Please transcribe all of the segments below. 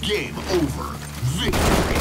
Game over. Victory.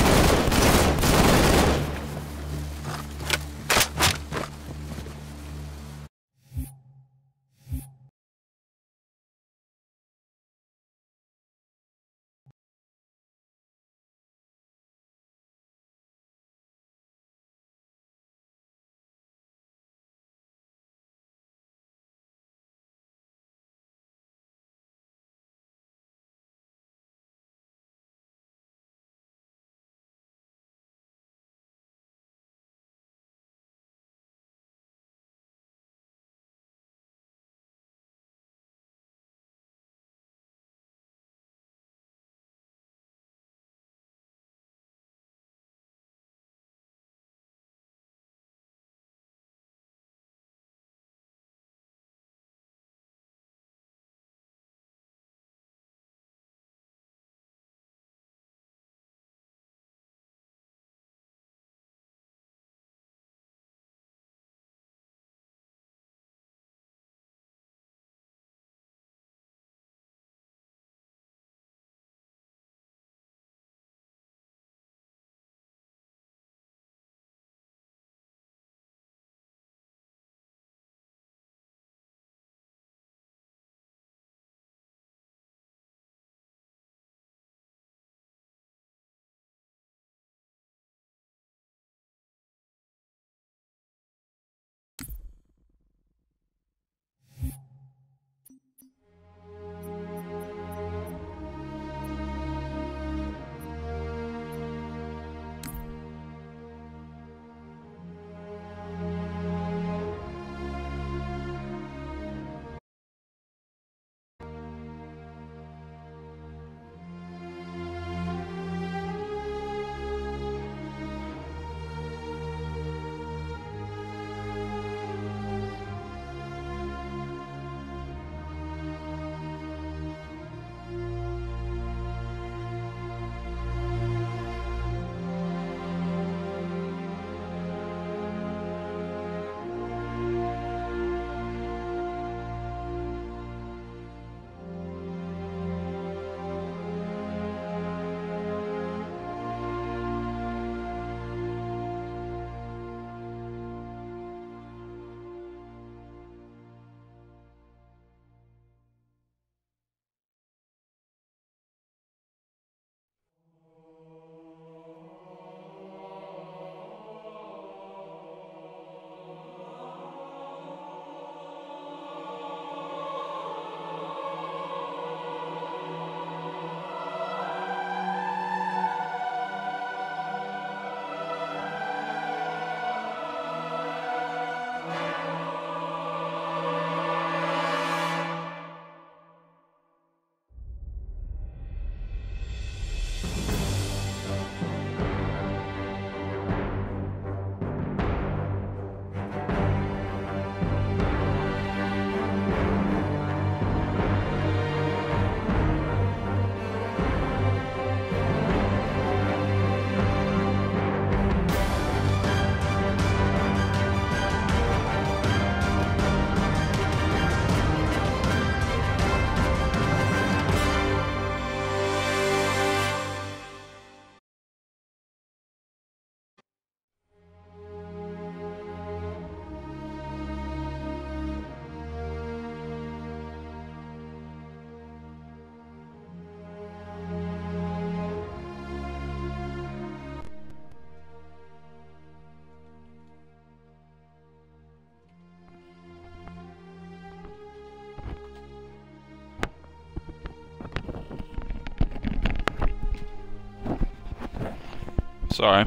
Sorry.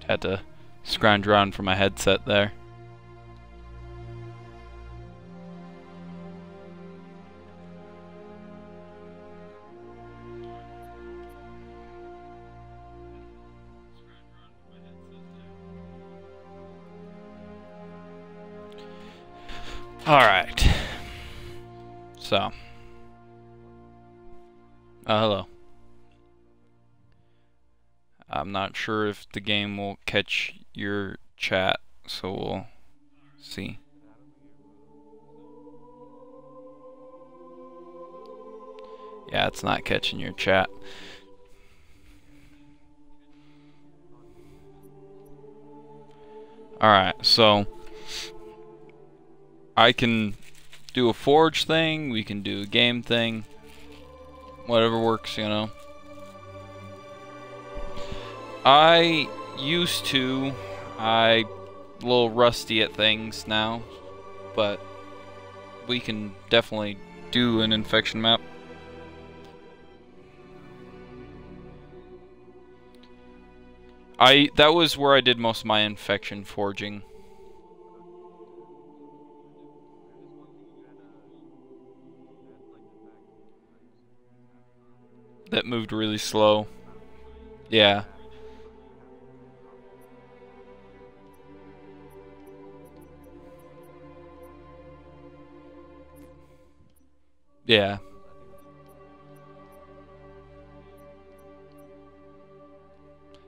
Had to scrounge around for my headset there. Alright. So. Hello. I'm not sure if the game will catch your chat, so we'll see. Yeah, it's not catching your chat. Alright, so I can do a forge thing, we can do a game thing, whatever works, you know. I'm a little rusty at things now, but we can definitely do an infection map. That was where I did most of my infection forging. That moved really slow. Yeah. Yeah.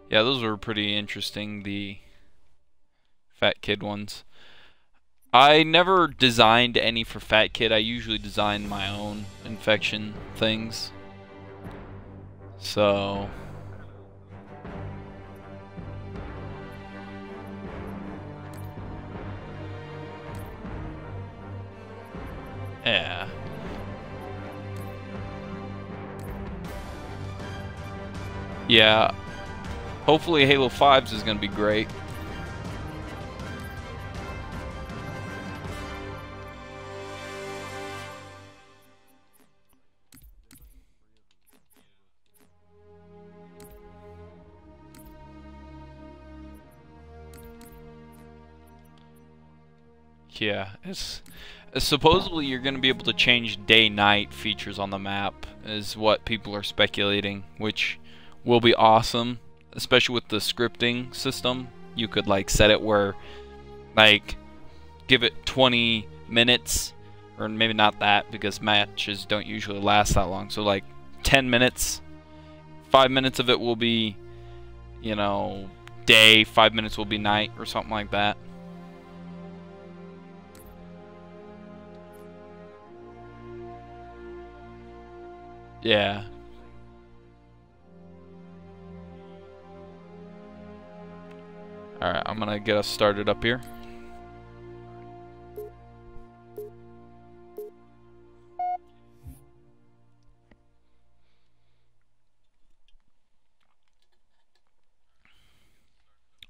Yeah, those were pretty interesting, the Fat Kid ones. I never designed any for Fat Kid. I usually design my own infection things. So yeah. Yeah. Hopefully Halo 5's is gonna be great. Yeah, it's supposedly you're going to be able to change day-night features on the map, is what people are speculating, which will be awesome, especially with the scripting system. You could like set it where, like, give it 20 minutes, or maybe not that, because matches don't usually last that long. So like 10 minutes, 5 minutes of it will be, you know, day, 5 minutes will be night, or something like that. Yeah. Alright, I'm gonna get us started up here.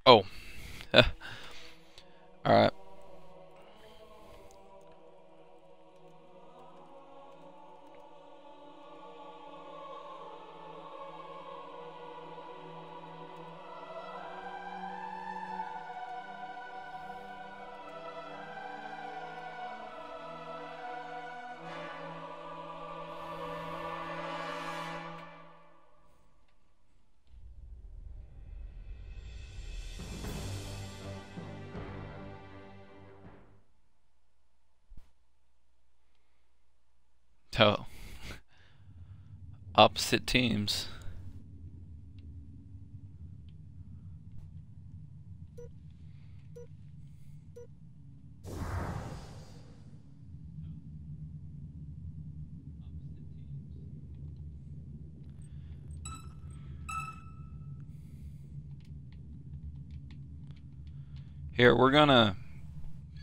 Oh. Alright. Oh. Opposite teams. Here, we're gonna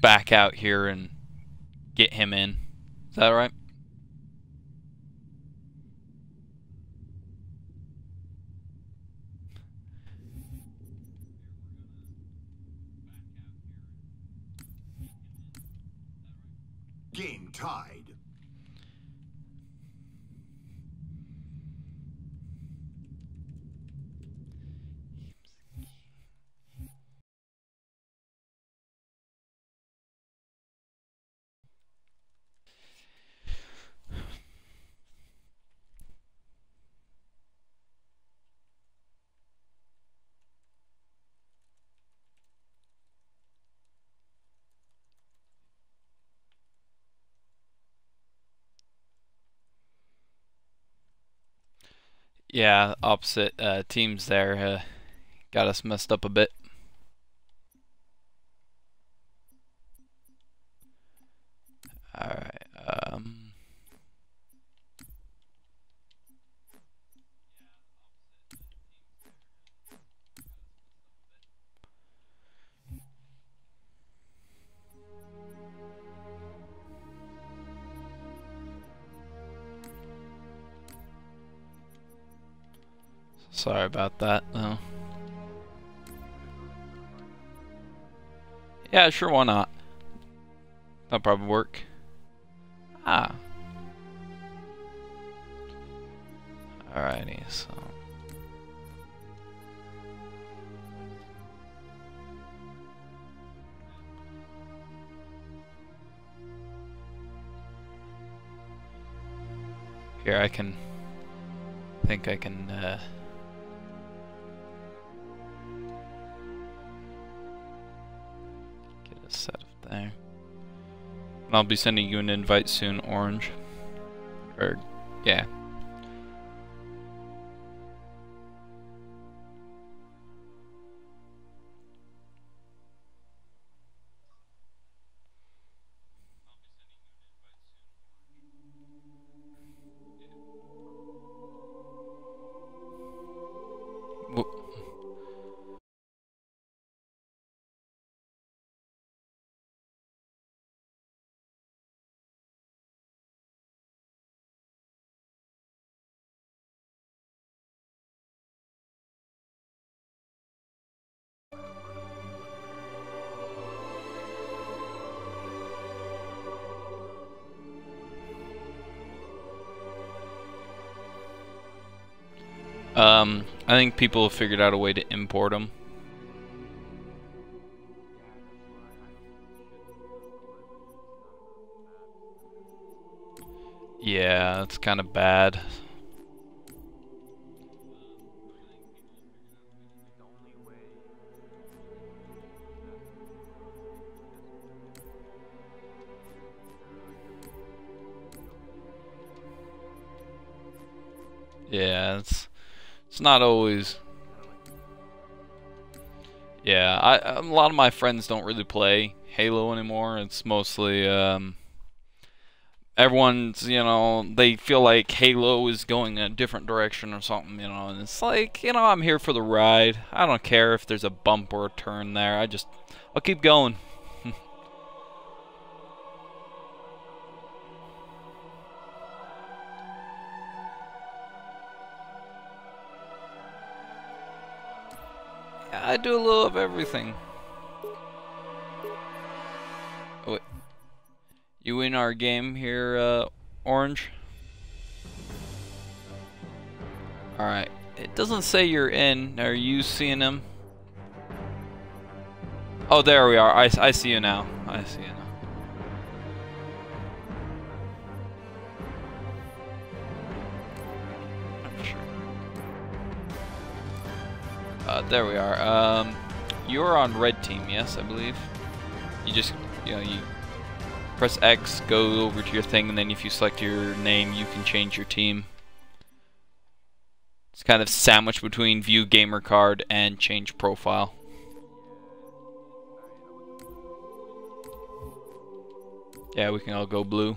back out here and get him in. Is that right? Game tied. Yeah, opposite teams there got us messed up a bit. Alright, sorry about that. Yeah, sure, why not? That'll probably work. Ah. Alrighty, so. Here, I think I can, get it set up there. And I'll be sending you an invite soon, Orange. Or, yeah. I think people have figured out a way to import them. Yeah, it's kind of bad. Yeah, it's not always. Yeah, a lot of my friends don't really play Halo anymore. It's mostly everyone's, they feel like Halo is going a different direction or something, and it's like, I'm here for the ride. I don't care if there's a bump or a turn there. I'll keep going. I do a little of everything. Oh, wait. You win our game here, Orange? Alright. It doesn't say you're in. Are you seeing him? Oh, there we are. I see you now. I see you now. Not sure. There we are. You're on red team, yes, I believe. You just, you press X, go over to your thing, and then if you select your name, you can change your team. It's kind of sandwiched between view gamer card and change profile. Yeah, we can all go blue.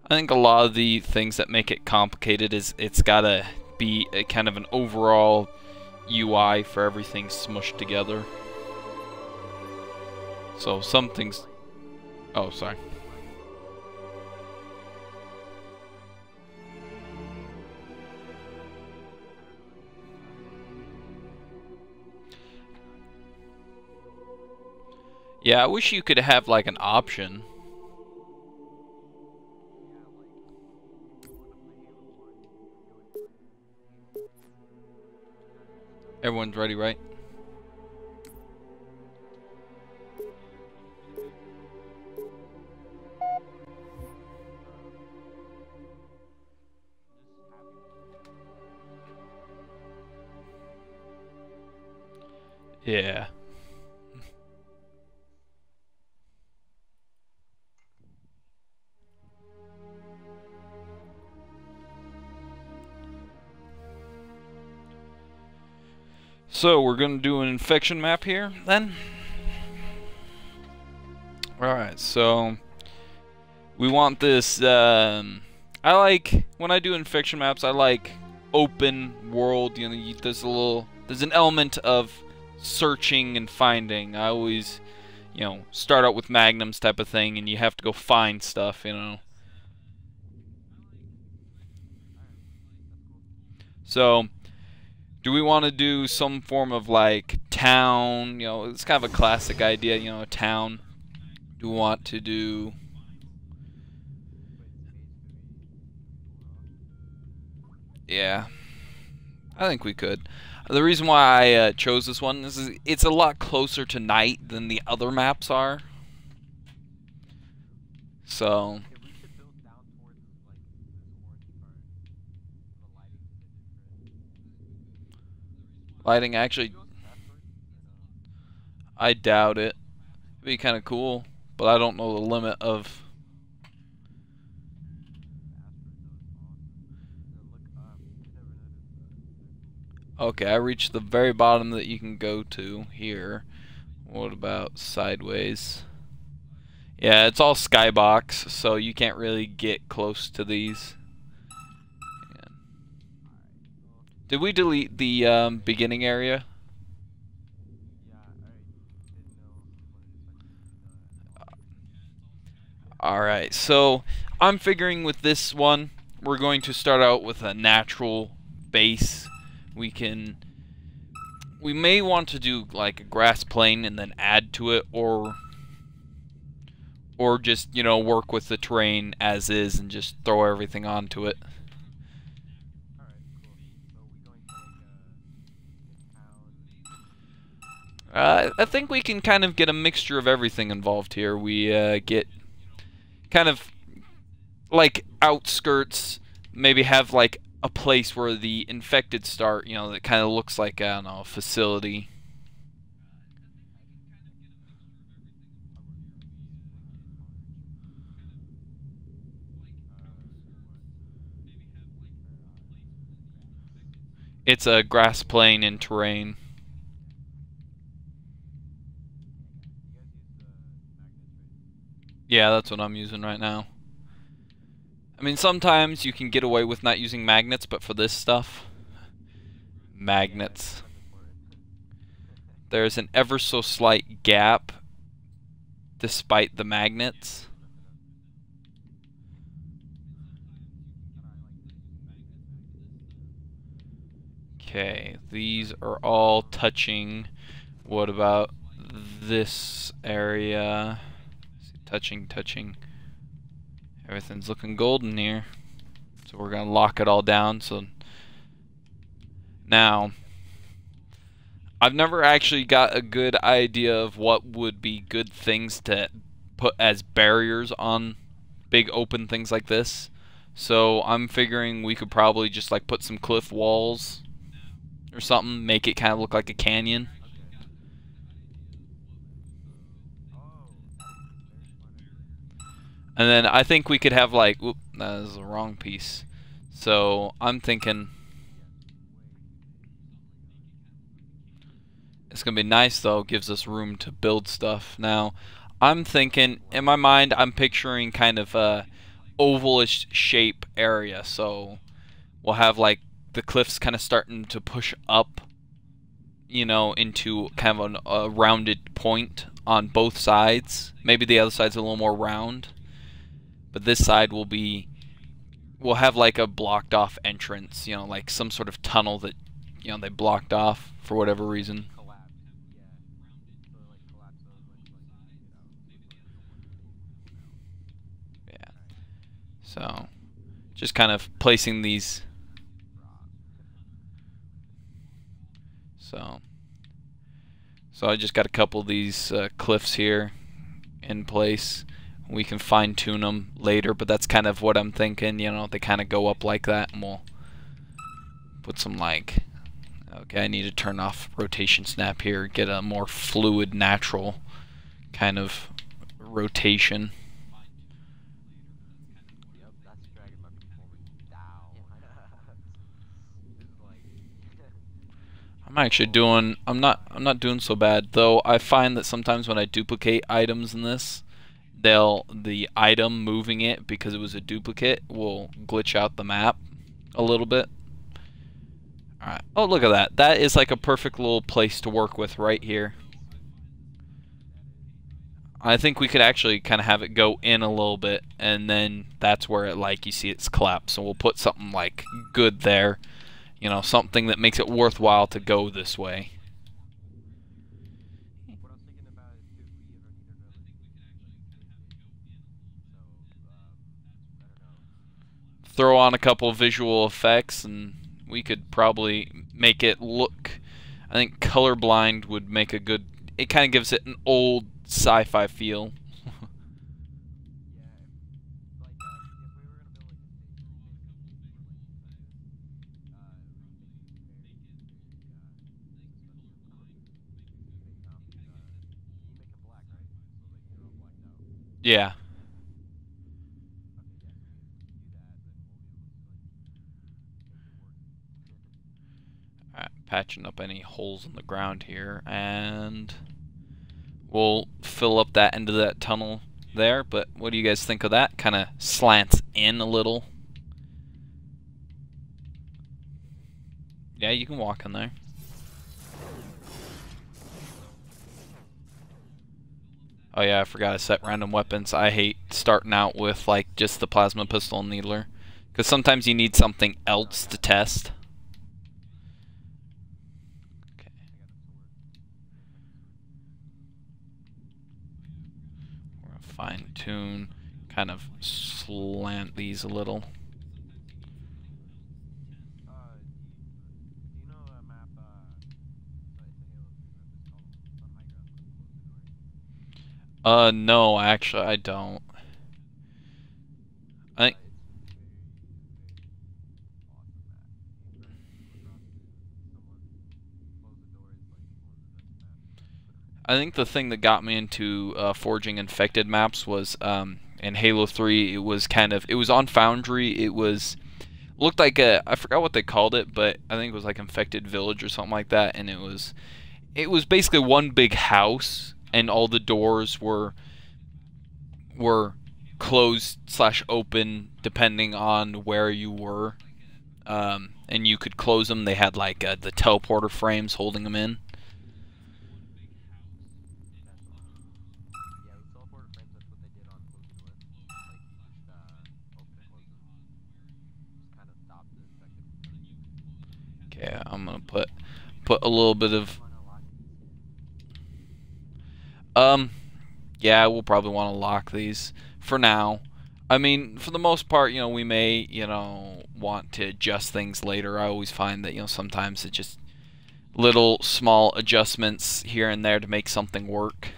I think a lot of the things that make it complicated is it's gotta be a kind of an overall UI for everything smushed together. So some things... Oh, sorry. Yeah, I wish you could have like an option. Everyone's ready, right? Yeah. So we're gonna do an infection map here then. Alright, so we want this I like when I do infection maps, I like open world, you know, there's an element of searching and finding. I always, you know, start out with magnums type of thing and you have to go find stuff, you know. So do we want to do some form of like town? You know, it's kind of a classic idea, you know, a town. Do we want to do... Yeah, I think we could. The reason why I chose this one is it's a lot closer to night than the other maps are. So... Lighting, actually, I doubt it. It'd be kind of cool, but I don't know the limit of... Okay, I reached the very bottom that you can go to here. What about sideways? Yeah, it's all skybox, so you can't really get close to these. Yeah. Did we delete the beginning area? Alright, so I'm figuring with this one, we're going to start out with a natural base. We may want to do like a grass plane and then add to it, or just, you know, work with the terrain as is and just throw everything onto it. I think we can kind of get a mixture of everything involved here. We get kind of like outskirts, maybe have like a place where the infected start, you know, that kind of looks like, I don't know, a facility. It's a grass plain and terrain. Yeah, that's what I'm using right now. I mean, sometimes you can get away with not using magnets, but for this stuff, magnets. There's an ever so slight gap despite the magnets. Okay, these are all touching. What about this area? Touching. Everything's looking golden here. So we're gonna lock it all down. So now, I've never actually got a good idea of what would be good things to put as barriers on big open things like this. So I'm figuring we could probably just like put some cliff walls or something, make it kind of look like a canyon. And then I think we could have like, whoop, that is the wrong piece. So I'm thinking it's gonna be nice though, gives us room to build stuff. Now, I'm thinking, in my mind, I'm picturing kind of a ovalish shape area. So we'll have like the cliffs kind of starting to push up, you know, into kind of a rounded point on both sides. Maybe the other side's a little more round. But this side we'll have like a blocked off entrance, you know, like some sort of tunnel that, you know, they blocked off for whatever reason. Yeah. So, just kind of placing these. So I just got a couple of these cliffs here in place. We can fine-tune them later, but that's kind of what I'm thinking, you know, they kind of go up like that, and we'll put some like, okay, I need to turn off rotation snap here, get a more fluid, natural kind of rotation. I'm not doing so bad, though. I find that sometimes when I duplicate items in this, the item moving it because it was a duplicate will glitch out the map a little bit. Alright. Oh, look at that. That is like a perfect little place to work with right here. I think we could actually kind of have it go in a little bit, and then that's where it, like, you see it's collapsed. So we'll put something like good there. You know, something that makes it worthwhile to go this way. Throw on a couple of visual effects and we could probably make it look, I think colorblind would make a good, it kind of gives it an old sci-fi feel. Yeah. Alright, patching up any holes in the ground here, and we'll fill up that end of that tunnel there. But what do you guys think of that? Kind of slants in a little. Yeah, you can walk in there. Oh yeah, I forgot to set random weapons. I hate starting out with like just the plasma pistol and needler, because sometimes you need something else to test. Okay. We're gonna fine tune, kind of slant these a little. No, actually, I don't. I think the thing that got me into forging infected maps was in Halo 3. It was it was on Foundry. It was looked like I forgot what they called it, but I think it was like Infected Village or something like that. And it was basically one big house, and all the doors were closed slash open depending on where you were, and you could close them. They had like the teleporter frames holding them in. Okay, I'm gonna put a little bit of yeah, we'll probably want to lock these for now. I mean, for the most part, you know, we may, you know, want to adjust things later. I always find that, you know, sometimes it's just little small adjustments here and there to make something work.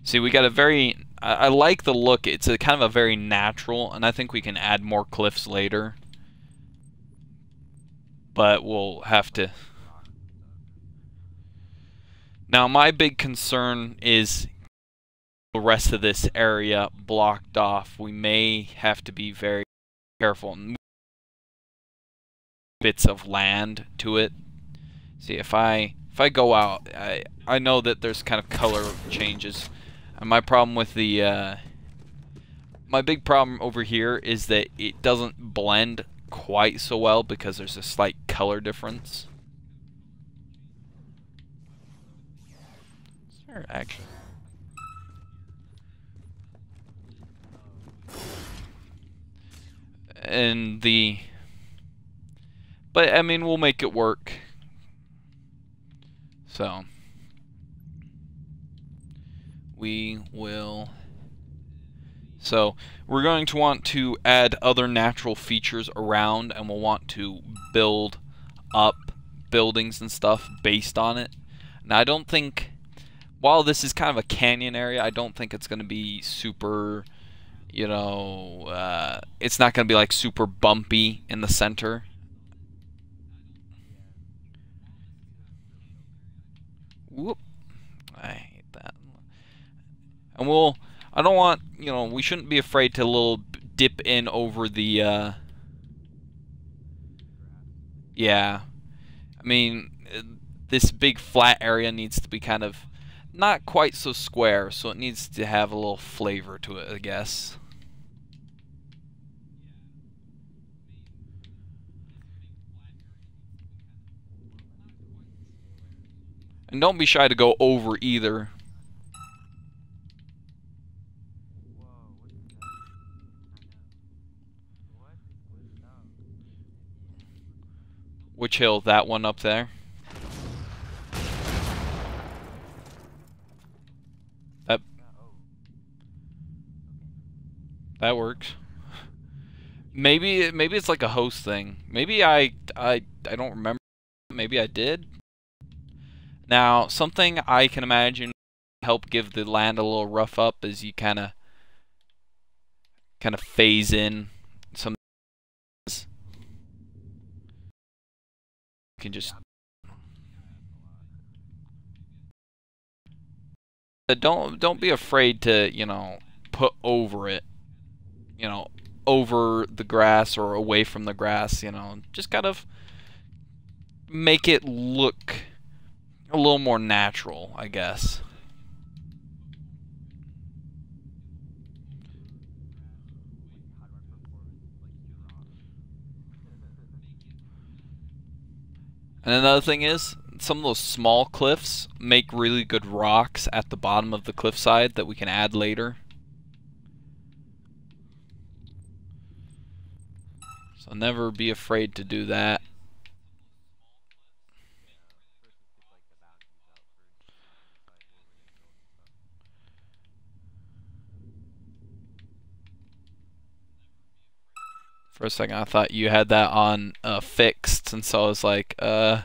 See, we got a very, I like the look. It's a kind of a very natural, and I think we can add more cliffs later. But we'll have to. Now, my big concern is the rest of this area blocked off. We may have to be very careful and move bits of land to it. See, if I go out, I know that there's kind of color changes. And my problem with the my big problem over here is that it doesn't blend quite so well because there's a slight color difference. Is there actually? And but I mean, we'll make it work. So we will. So we're going to want to add other natural features around, and we'll want to build up buildings and stuff based on it. Now, I don't think, while this is kind of a canyon area, I don't think it's going to be super, you know, it's not going to be like super bumpy in the center. Whoop. I hate that. And I don't want, you know, we shouldn't be afraid to little dip in over the, yeah. I mean, this big flat area needs to be kind of not quite so square, so it needs to have a little flavor to it, I guess. And don't be shy to go over either. Which hill? That one up there? That works. Maybe it's like a host thing. Maybe I don't remember. Maybe I did. Now, something I can imagine help give the land a little rough up is you kind of phase in some. You can just don't be afraid to, you know, put over it, you know, over the grass or away from the grass, you know, just kind of make it look a little more natural, I guess. And another thing is, some of those small cliffs make really good rocks at the bottom of the cliffside that we can add later. So never be afraid to do that. For a second I thought you had that on fixed, and so I was like, I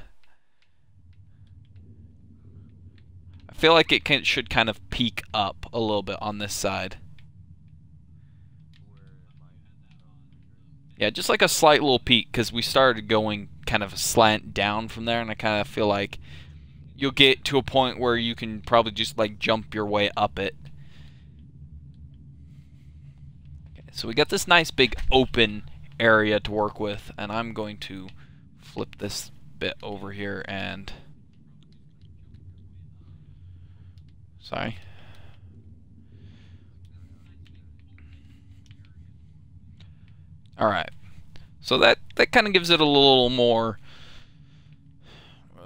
feel like it should kind of peak up a little bit on this side. Yeah, just like a slight little peak, because we started going kind of a slant down from there, and I kind of feel like you'll get to a point where you can probably just like jump your way up it. Okay, so we got this nice big open area to work with, and I'm going to flip this bit over here and sorry. Alright, so that kind of gives it a little more,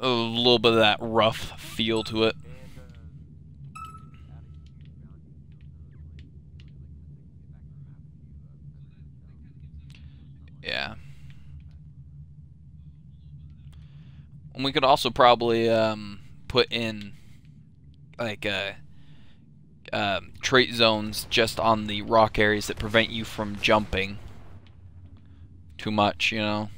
a little bit of that rough feel to it. Yeah. And we could also probably put in like trait zones just on the rock areas that prevent you from jumping too much, you know.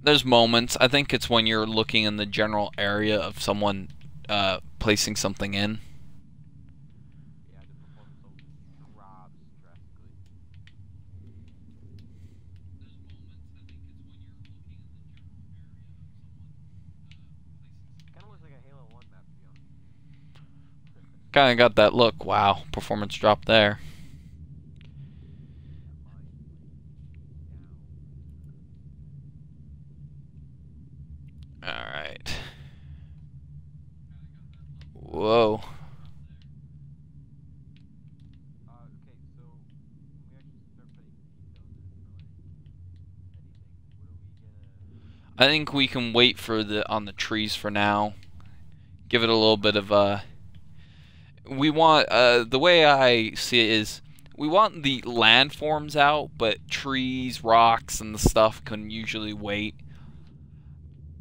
There's moments, I think it's when you're looking in the general area of someone placing something in. Kind of got that look. Wow, performance drop there. Alright. Whoa. I think we can wait for on the trees for now. Give it a little bit of we want the way I see it is we want the landforms out, but trees, rocks, and the stuff can usually wait.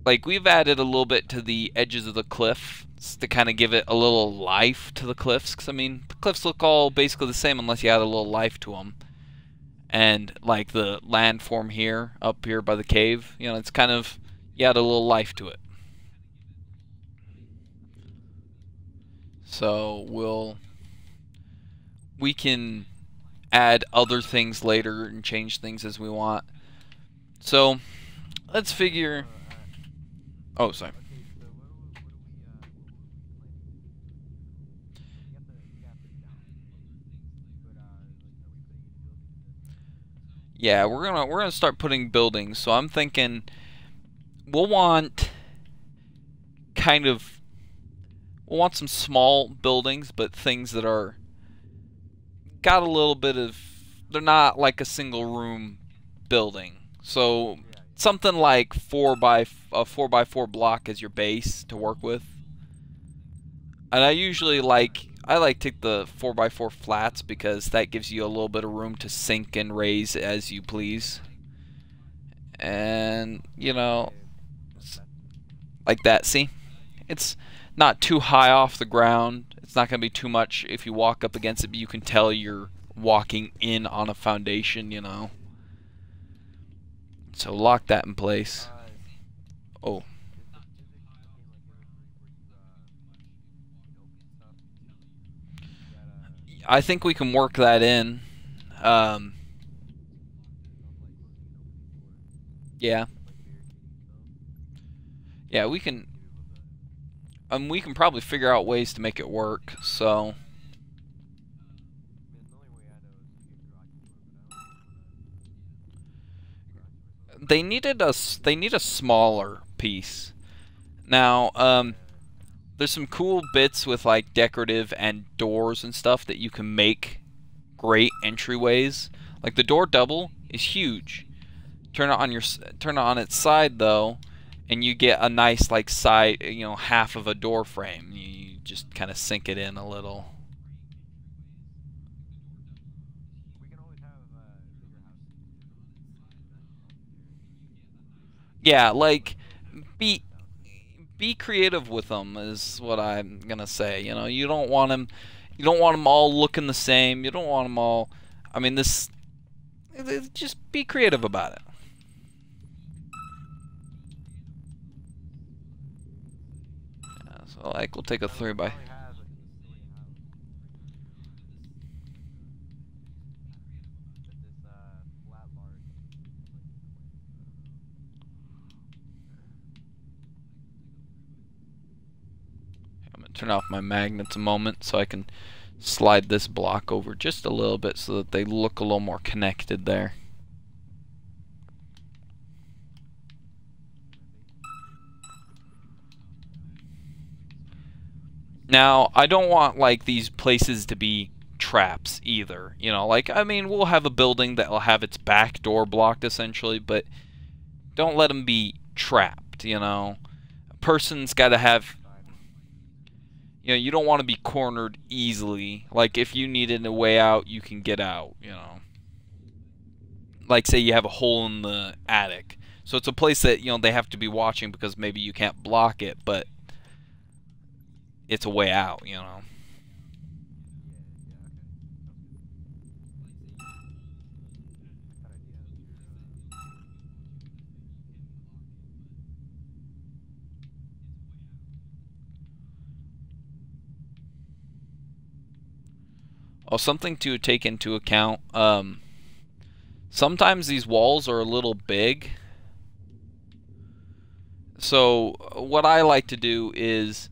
like we've added a little bit to the edges of the cliff to kind of give it a little life to the cliffs. Because I mean, the cliffs look all basically the same unless you add a little life to them. And like the landform here, up here by the cave, you know, it's kind of, you add a little life to it. So we can add other things later and change things as we want. So let's figure. Oh, sorry. Yeah, we're gonna start putting buildings. So I'm thinking we'll want some small buildings, but things that are got a little bit of, they're not like a single room building. So something like a 4x4 block as your base to work with. And I like to take the 4x4 flats because that gives you a little bit of room to sink and raise as you please. And, you know, like that, see? It's not too high off the ground. It's not going to be too much if you walk up against it, but you can tell you're walking in on a foundation, you know. So lock that in place. Oh. I think we can work that in. Yeah. Yeah, we can probably figure out ways to make it work, so they need a smaller piece. Now, there's some cool bits with like decorative and doors and stuff that you can make great entryways. Like the door double is huge. Turn it on its side though, and you get a nice like side, you know, half of a door frame. You just kind of sink it in a little. Yeah, like be creative with them is what I'm gonna say. You know, you don't want them all looking the same. You don't want them all. I mean, just be creative about it. Yeah, so like we'll take a 3x. Turn off my magnets a moment so I can slide this block over just a little bit so that they look a little more connected there. Now, I don't want like these places to be traps either. You know, like, I mean, we'll have a building that will have its back door blocked essentially, but don't let them be trapped, you know. A person's got to have, you know, you don't want to be cornered easily. Like, if you needed a way out, you can get out, you know. Like, say you have a hole in the attic. So it's a place that, you know, they have to be watching because maybe you can't block it, but it's a way out, you know. Oh, something to take into account. Sometimes these walls are a little big. So what I like to do is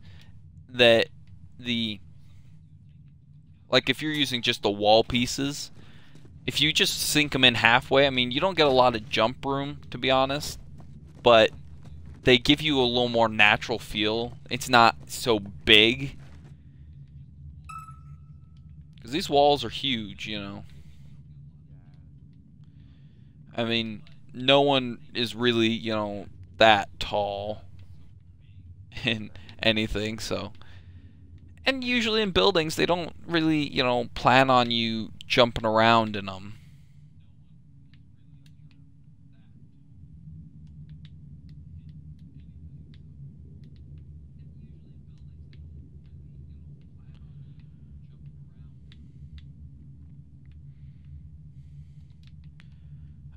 that like if you're using just the wall pieces, if you just sink them in halfway, I mean, you don't get a lot of jump room, to be honest, but they give you a little more natural feel. It's not so big. Because these walls are huge, you know. I mean, no one is really, you know, that tall in anything, so. And usually in buildings, they don't really, you know, plan on you jumping around in them.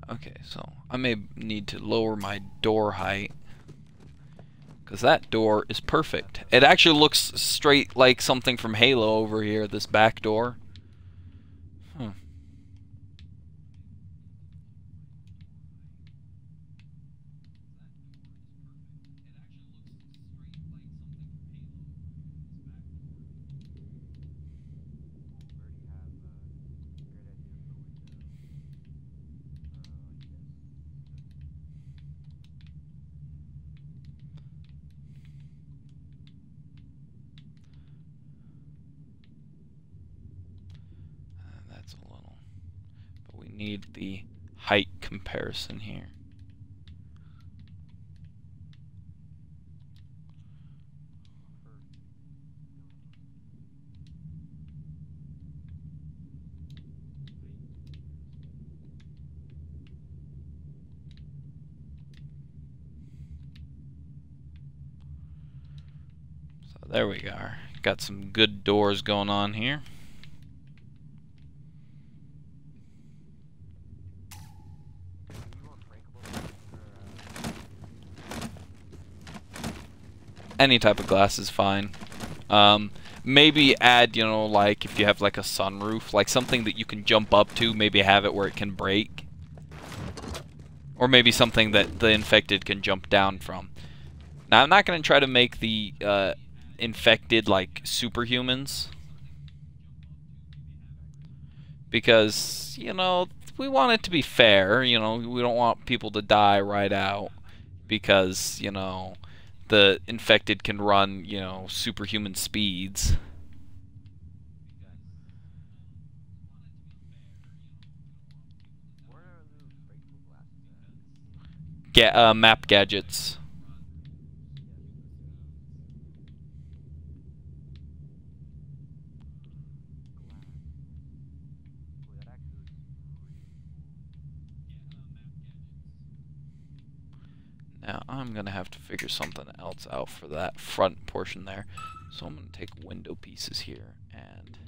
Okay, so I may need to lower my door height, because that door is perfect. It actually looks straight like something from Halo over here, this back door. Hmm. That's a little... But we need the height comparison here. So there we are. Got some good doors going on here. Any type of glass is fine. Maybe add, you know, like if you have like a sunroof, like something that you can jump up to, maybe have it where it can break. Or maybe something that the infected can jump down from. Now, I'm not going to try to make the infected like superhumans. Because, you know, we want it to be fair. You know, we don't want people to die right out. Because, you know, the infected can run, you know, superhuman speeds. Map gadgets. Now I'm gonna have to figure something else out for that front portion there. So I'm gonna take window pieces here and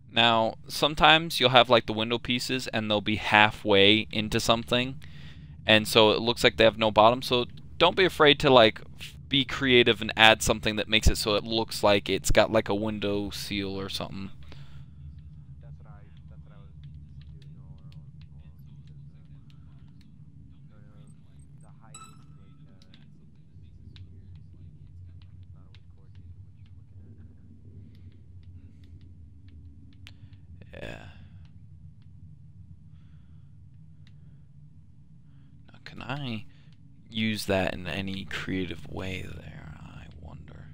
now sometimes you'll have like the window pieces and they'll be halfway into something, and so it looks like they have no bottom. So don't be afraid to like be creative and add something that makes it so it looks like it's got like a window seal or something. Yeah. Now, can I use that in any creative way there? I wonder.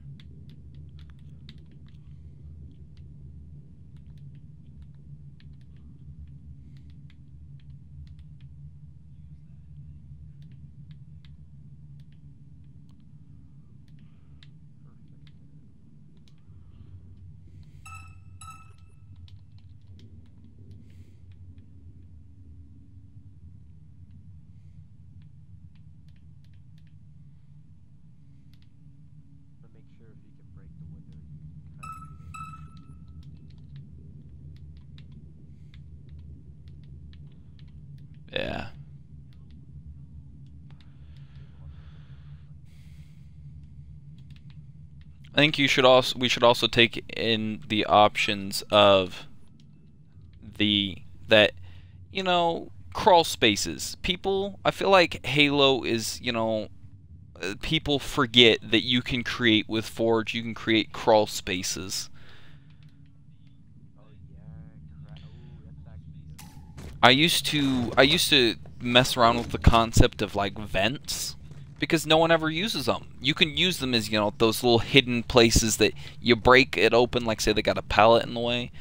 Yeah. I think we should also take in the options of that, you know, crawl spaces. People, I feel like Halo is, you know, people forget that you can create with Forge, you can create crawl spaces. I used to mess around with the concept of like vents because no one ever uses them. You can use them as, you know, those little hidden places that you break it open, like say they got a pallet in the way.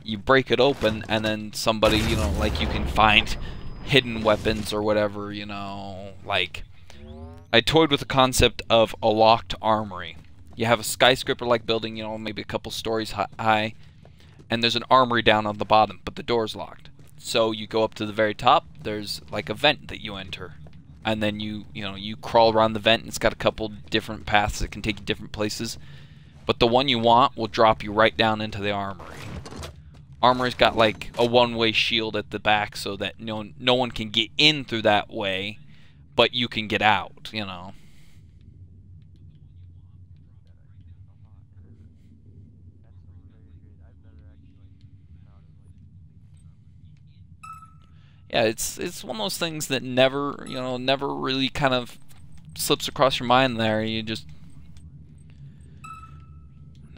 You break it open and then somebody, you know, like you can find hidden weapons or whatever, you know, like I toyed with the concept of a locked armory. You have a skyscraper-like building, you know, maybe a couple stories high, and there's an armory down on the bottom, but the door's locked. So you go up to the very top, there's like a vent that you enter. And then you crawl around the vent, and it's got a couple different paths that can take you different places. but the one you want will drop you right down into the armory. Armory's got like a one-way shield at the back so that no one can get in through that way, but you can get out, you know. Yeah, it's one of those things that never, never really kind of slips across your mind there. You just...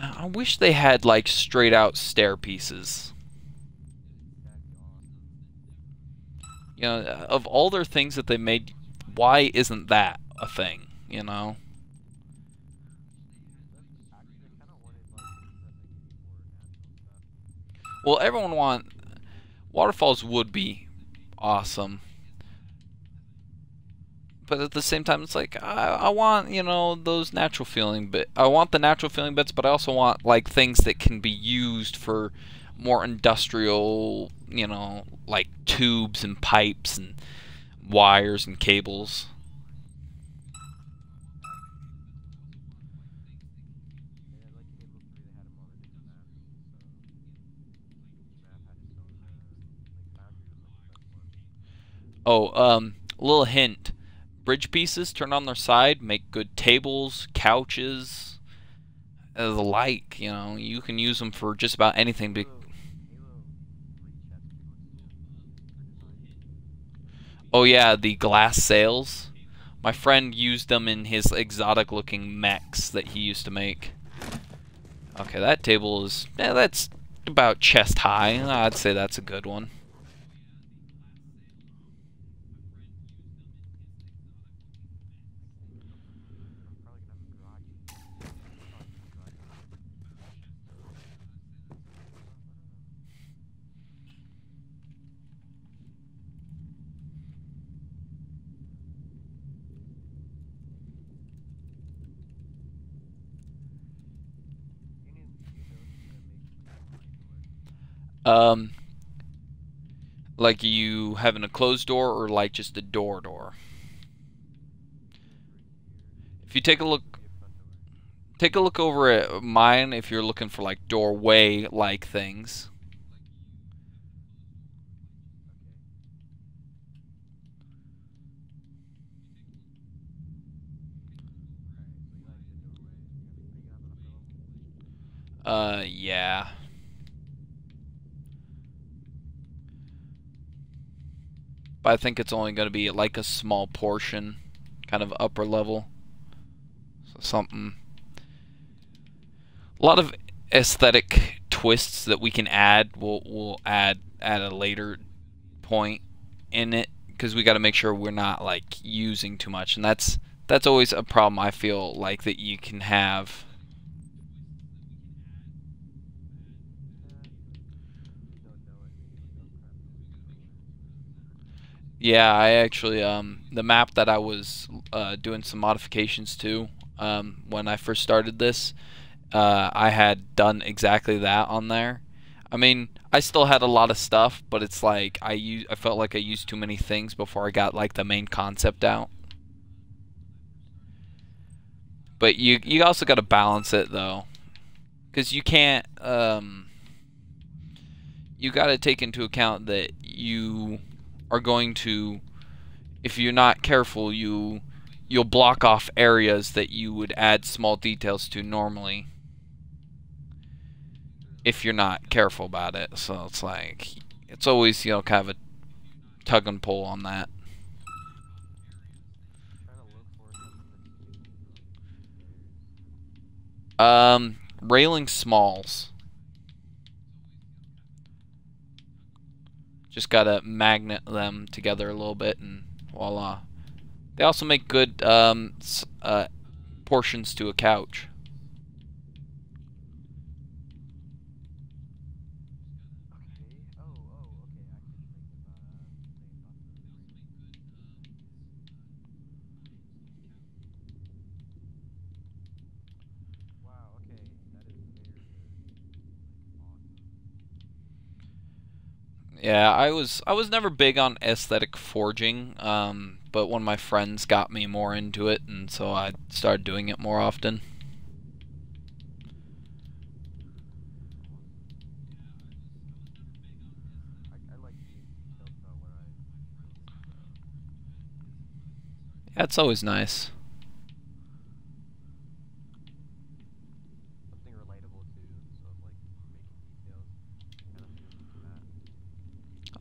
I wish they had like straight out stair pieces. You know, of all their things that they made, why isn't that a thing, you know? Well, waterfalls would be awesome. But at the same time, it's like, I want, those natural feeling bit. I want the natural feeling bits, but I also want, like, things that can be used for more industrial, like tubes and pipes and wires and cables. Oh, little hint. Bridge pieces turned on their side make good tables, couches, the like. You can use them for just about anything. Oh yeah, the glass sails. My friend used them in his exotic-looking mechs that he used to make. Okay, that table is... yeah, that's about chest high. I'd say that's a good one. Like you having a closed door or like just a door? If you take a look over at mine if you're looking for like doorway like things. Yeah. But I think it's only going to be like a small portion, kind of upper level. So something. A lot of aesthetic twists that we can add. We'll add at a later point in it because we got to make sure we're not like using too much, and that's always a problem I feel like that you can have. Yeah, I actually, the map that I was doing some modifications to when I first started this, I had done exactly that on there. I mean, I still had a lot of stuff, but it's like I felt like I used too many things before I got like the main concept out. But you also got to balance it though, because you can't. You got to take into account that you are going to, if you're not careful, you'll block off areas that you would add small details to normally if you're not careful about it. So it's like, it's always, kind of a tug and pull on that. Railing smalls. Just gotta magnet them together a little bit and voila. They also make good portions to a couch. Yeah, I was never big on aesthetic forging, but one of my friends got me more into it, and so I started doing it more often. Yeah, it's always nice. Something relatable too. So like making details, kind of feels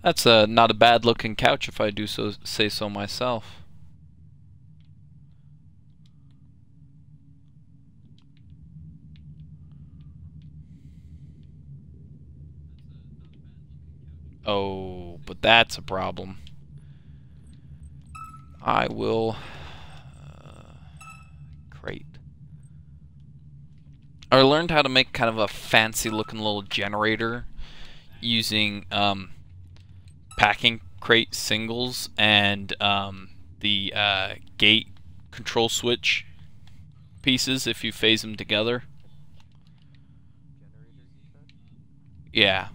like that. That's not a bad looking couch if I do so say so myself. Oh, but that's a problem. I will crate. I learned how to make kind of a fancy looking little generator using packing crate singles and the gate control switch pieces if you phase them together. Generators, you said? Yeah.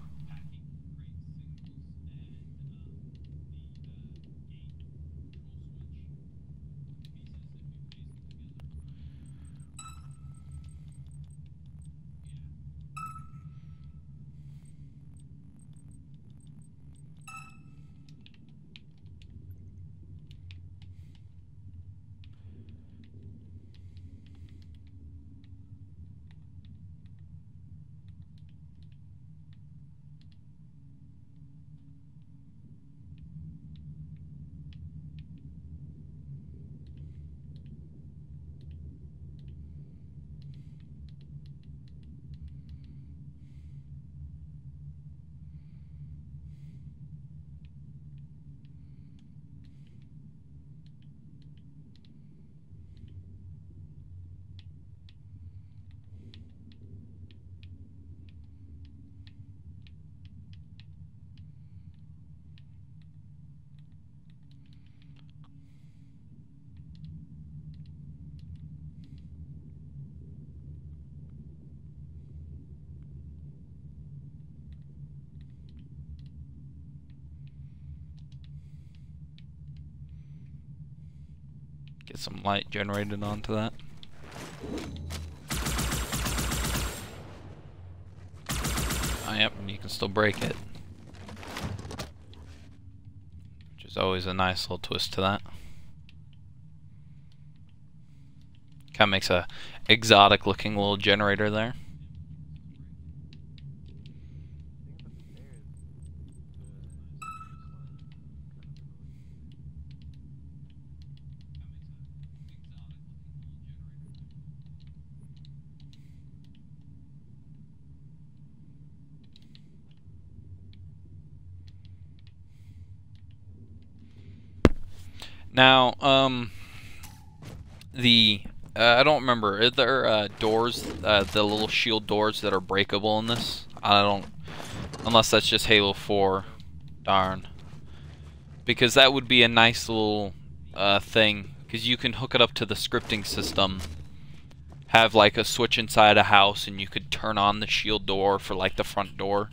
Get some light generated onto that. Oh, yep, and you can still break it. Which is always a nice little twist to that. Kind of makes a exotic looking little generator there. Now, I don't remember. Are there doors, the little shield doors that are breakable in this? I don't, unless that's just Halo 4. Darn. Because that would be a nice little thing, because you can hook it up to the scripting system. Have like a switch inside a house, and you could turn on the shield door for like the front door.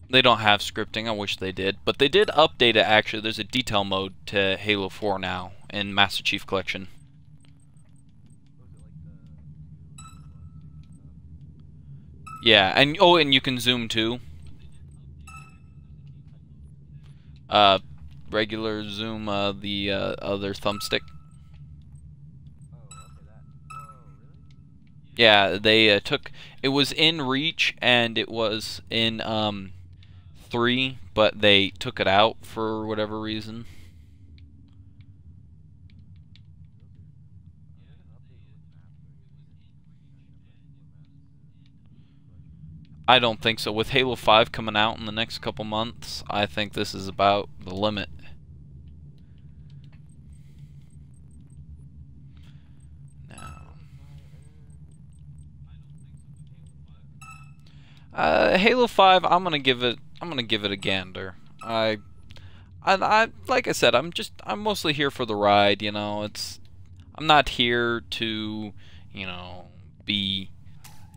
They don't have scripting. I wish they did, but they did update it. Actually, there's a detail mode to Halo 4 now in Master Chief Collection. Yeah, and oh, and you can zoom too. Regular zoom, the other thumbstick. Yeah, they took. It was in Reach and it was in 3, but they took it out for whatever reason. I don't think so. With Halo 5 coming out in the next couple months, I think this is about the limit. Halo 5, I'm gonna give it a gander. I like I said, I'm mostly here for the ride, you know. I'm not here to, you know, be,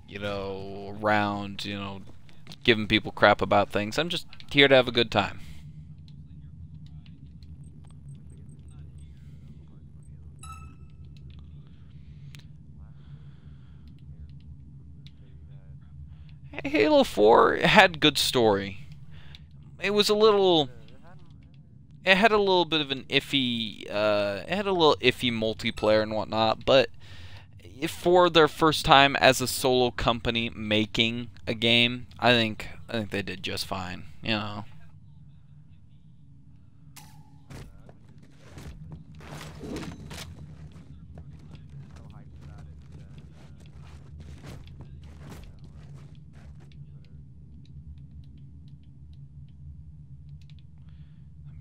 you know, around, you know, giving people crap about things. I'm just here to have a good time. Halo 4 had good story. It was a little... It had a little bit of an iffy... it had a little iffy multiplayer and whatnot, but for their first time as a solo company making a game, I think they did just fine, you know. The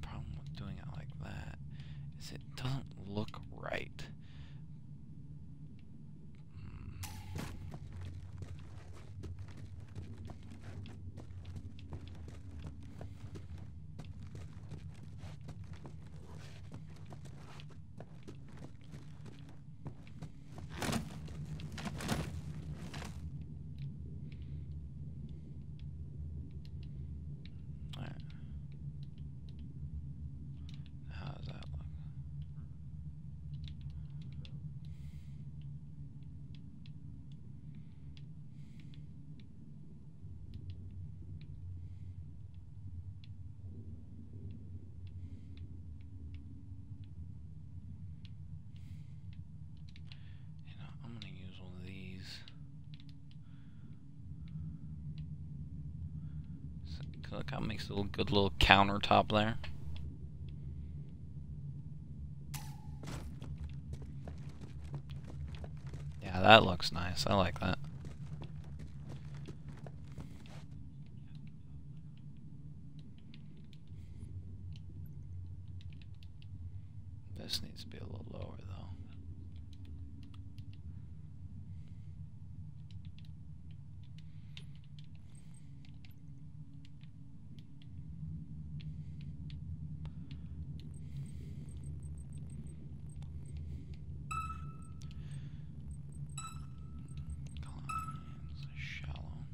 problem with doing it like that is it doesn't look right. How does that look? You know, I'm gonna use one of these. So, look how it makes a little good little countertop there. Yeah, that looks nice. I like that. This needs to be a little lower though. It's shallow.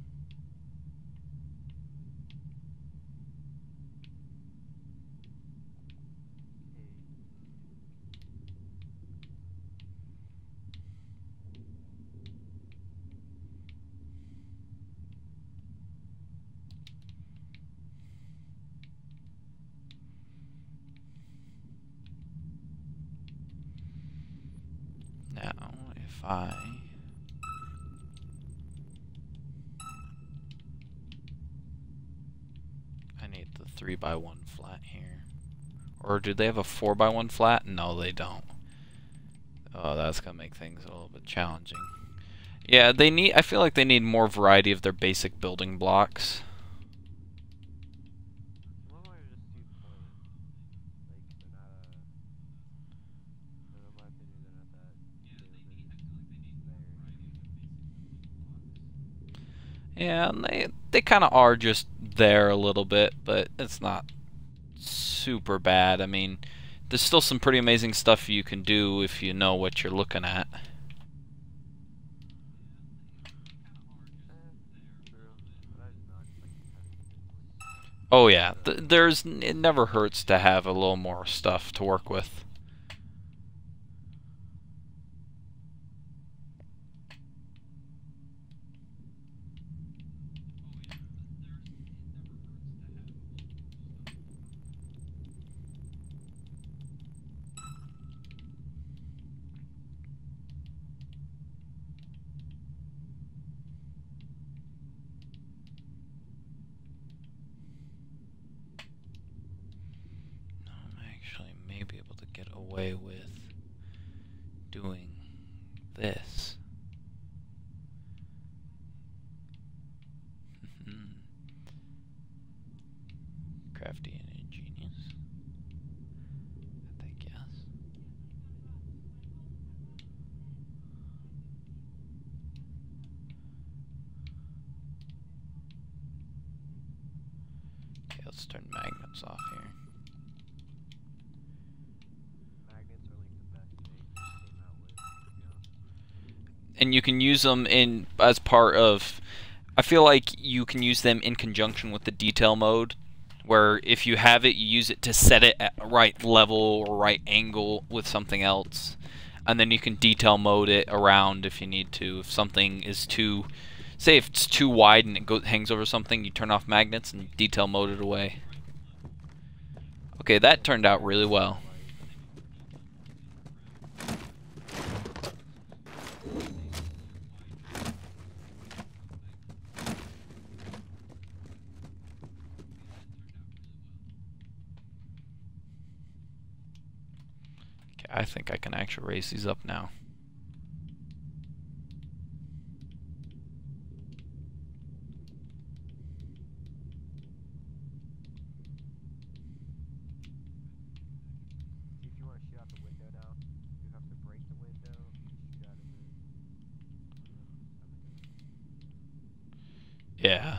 Now, if I need the 3x1 flat here. Or do they have a 4x1 flat? No, they don't. Oh, that's gonna make things a little bit challenging. Yeah, they need. I feel like they need more variety of their basic building blocks. Yeah, and they kind of are just there a little bit, but it's not super bad. I mean, there's still some pretty amazing stuff you can do if you know what you're looking at. Oh yeah, it never hurts to have a little more stuff to work with. Actually may be able to get away with doing this. Crafty and ingenious. I think, yes. Okay, let's turn magnets off here. And you can use them in as part of. I feel like you can use them in conjunction with the detail mode, where if you have it, you use it to set it at a right level or right angle with something else, and then you can detail mode it around if you need to. If something is too Say if it's too wide and it hangs over something, you turn off magnets and detail mode it away. Okay, that turned out really well. Okay, I think I can actually raise these up now. See, if you want to shoot out the window now, you have to break the window and shoot out of it. Yeah.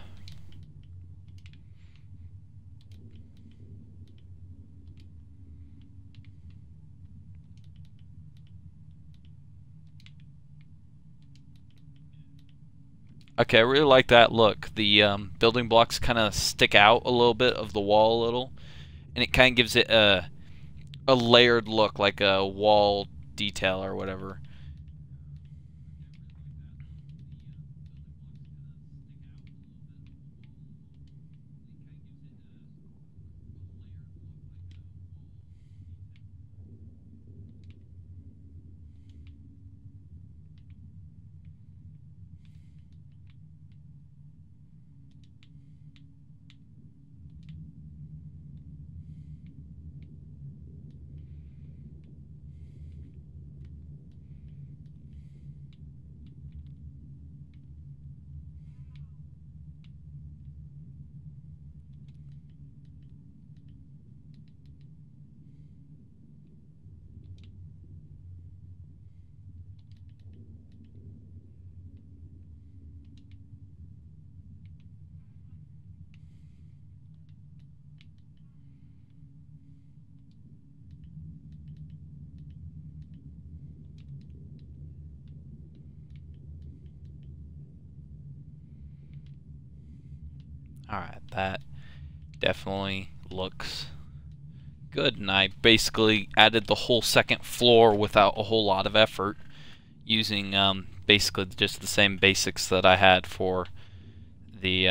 Okay, I really like that look. The building blocks kind of stick out a little bit of the wall a little, and it kind of gives it a layered look, like a wall detail or whatever. Alright, that definitely looks good, and I basically added the whole second floor without a whole lot of effort, using basically just the same basics that I had for the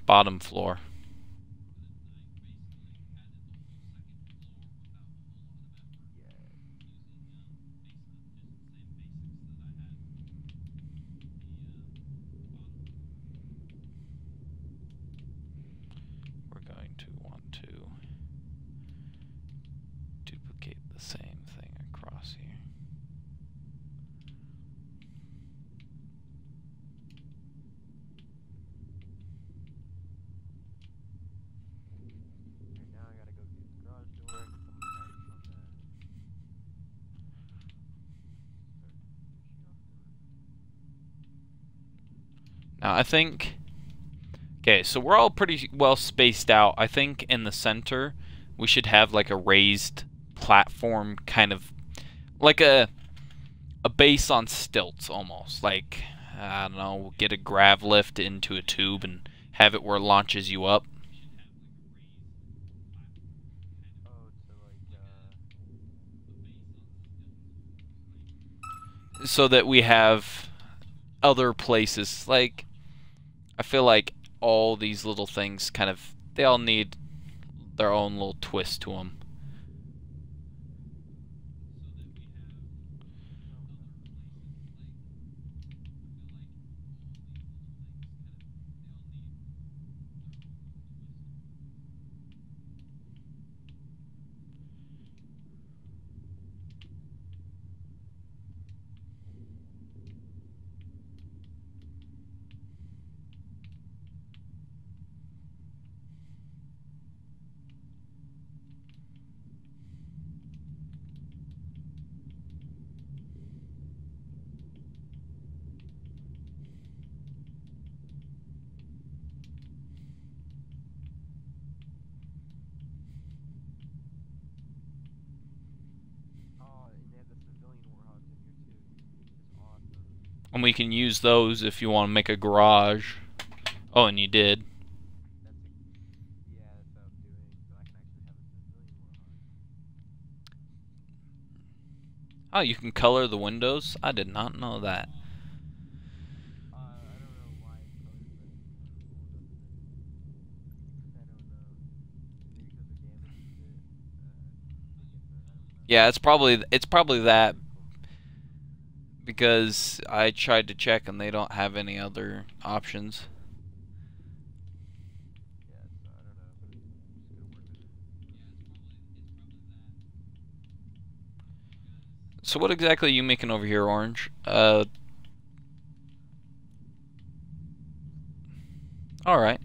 bottom floor. We're going to want to duplicate the same thing across here. Alright, now I gotta go get the garage door and put the patch on that. Now I think, okay, so we're all pretty well spaced out. I think in the center we should have like a raised platform, kind of like a base on stilts almost. Like, I don't know, get a grav lift into a tube and have it where it launches you up. Oh, to like, So that we have other places. Like, I feel like all these little things kind of, they all need their own little twist to them. oh, and they have the civilian warhogs in here too, which is awesome. And we can use those if you want to make a garage. Oh, and you did. Yeah, that's what I'm doing, so I can actually have a civilian warhog. Oh, you can color the windows? I did not know that. I don't know why Yeah, it's probably that because I tried to check and they don't have any other options. Yeah, so I don't know, but I'm just gonna work with it. So what exactly are you making over here, Orange? All right.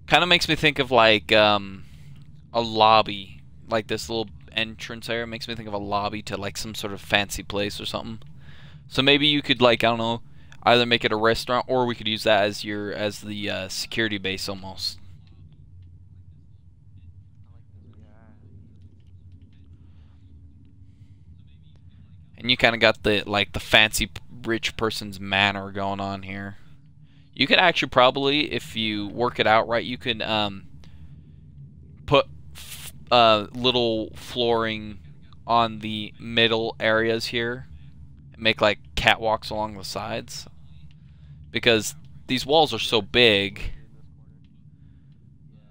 Kind of makes me think of like a lobby, like this little entrance area makes me think of a lobby to like some sort of fancy place or something. So maybe you could like I don't know, either make it a restaurant or we could use that as your as the security base almost. I like this. Yeah. And you kind of got the like the fancy rich person's manner going on here. You could actually probably, if you work it out right, you could put little flooring on the middle areas here and make like catwalks along the sides because these walls are You so know what I big. think we should do in this corner? Yeah.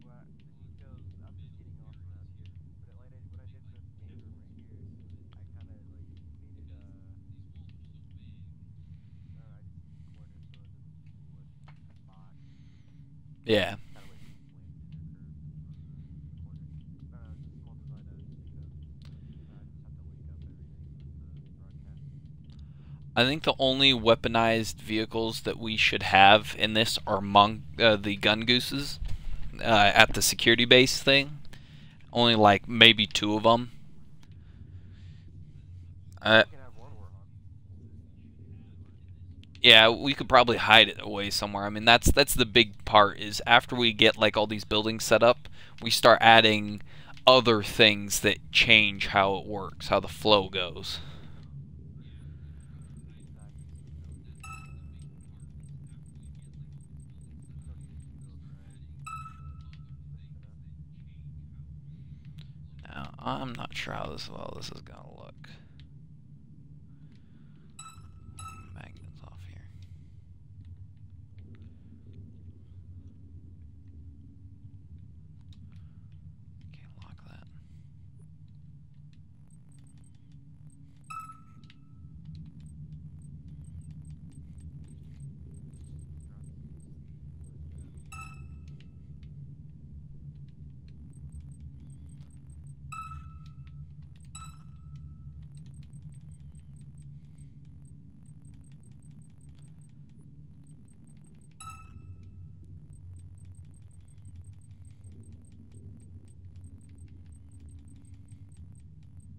Well, the details. I'm just getting off around here. But what I did for this main room right here, I kind of like made it. I just used the corner so it doesn't look boxed. Yeah. Kind of like slanted or curved in the corner. I don't know. It's a small design I was thinking of. I just have to link up everything with the broadcast. I think the only weaponized vehicles that we should have in this are the gun gooses at the security base thing. Only like maybe two of them. Uh, We can have one warhawk. yeah, we could probably hide it away somewhere. I mean, that's the big part is after we get like all these buildings set up, we start adding other things that change how it works, how the flow goes. Exactly. We don't need we don't need it too built, right? Just enough. Now, I'm not sure how this is gonna look. Magnets off here. Can't lock that. Drop CC. Where's that?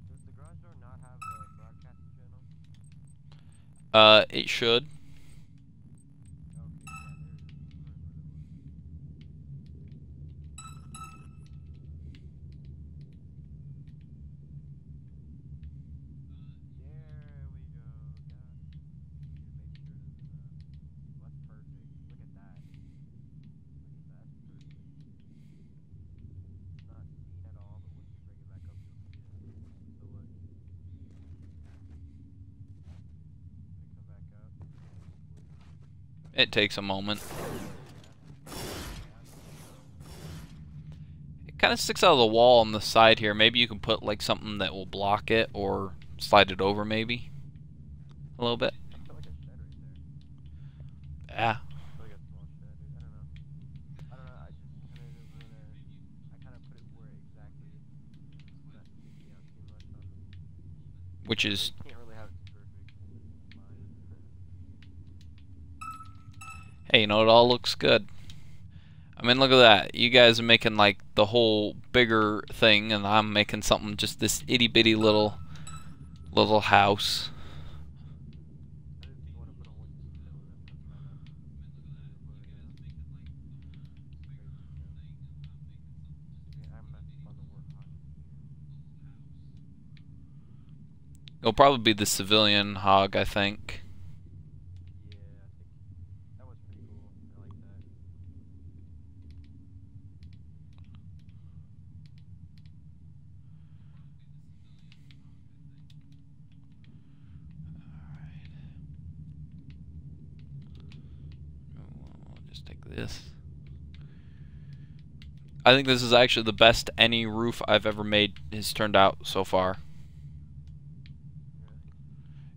Does the garage door not have a broadcasting channel? It should. Okay, yeah, there it is. I was wondering where that was. There we go. Got it. Just need to make sure it doesn't. Well, that's perfect. Look at that. Look at that. That's perfect. It's not seen at all, but once we bring it back up, you'll see it. So look, gonna come back up, hopefully. It takes a moment. Yeah. Yeah. It kind of sticks out of the wall on the side here. Maybe you can put like something that will block it or slide it over maybe a little bit. I feel like a shed right there. Yeah. I feel like a small shed. I don't know. I don't know. I just kind of wanna. I kind of put it where exactly it's not sticking out too much on. Which You know, is, you can't really have it too perfect. It's fine. hey, you know, it all looks good. I mean, look at that. You guys are making like the whole bigger thing, and I'm making something just this itty bitty little house. I just want to put a whole detail in it. That's kind of what we're putting out. Just crazy, you know. Yeah, I'm on the warthog in here. It'll probably be the civilian hog, I think. Yeah, I think that was pretty cool. I like that. We'll just take this. I think this is actually the best any roof I've ever made has turned out so far.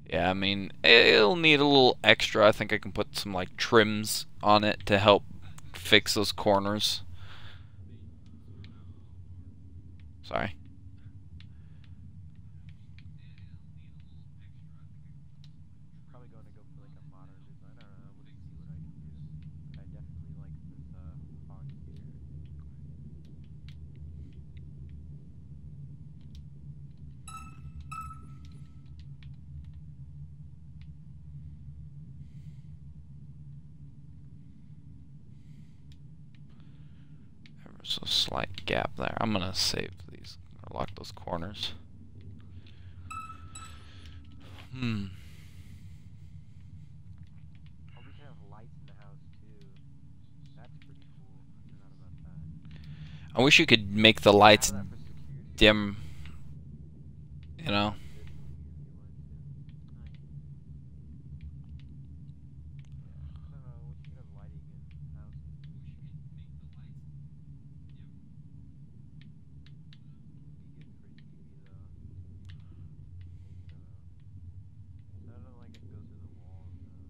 Yeah, I mean, it'll need a little extra. I think I can put some, like, trims on it to help fix those corners. Sorry. Probably going to go for like a modern design. I don't know. I'm gonna see what I can do. But I definitely like this font here. There's a slight gap there. I'm gonna save these, or lock those corners. Oh, we can have lights in the house too. That's pretty cool. I forgot about that. I wish you could make the lights Have that for security. dim, you know? This movie if you wanted to. Yeah, I don't know. We should have lighting in the house. Be good for TV though. I don't like it goes through the walls though.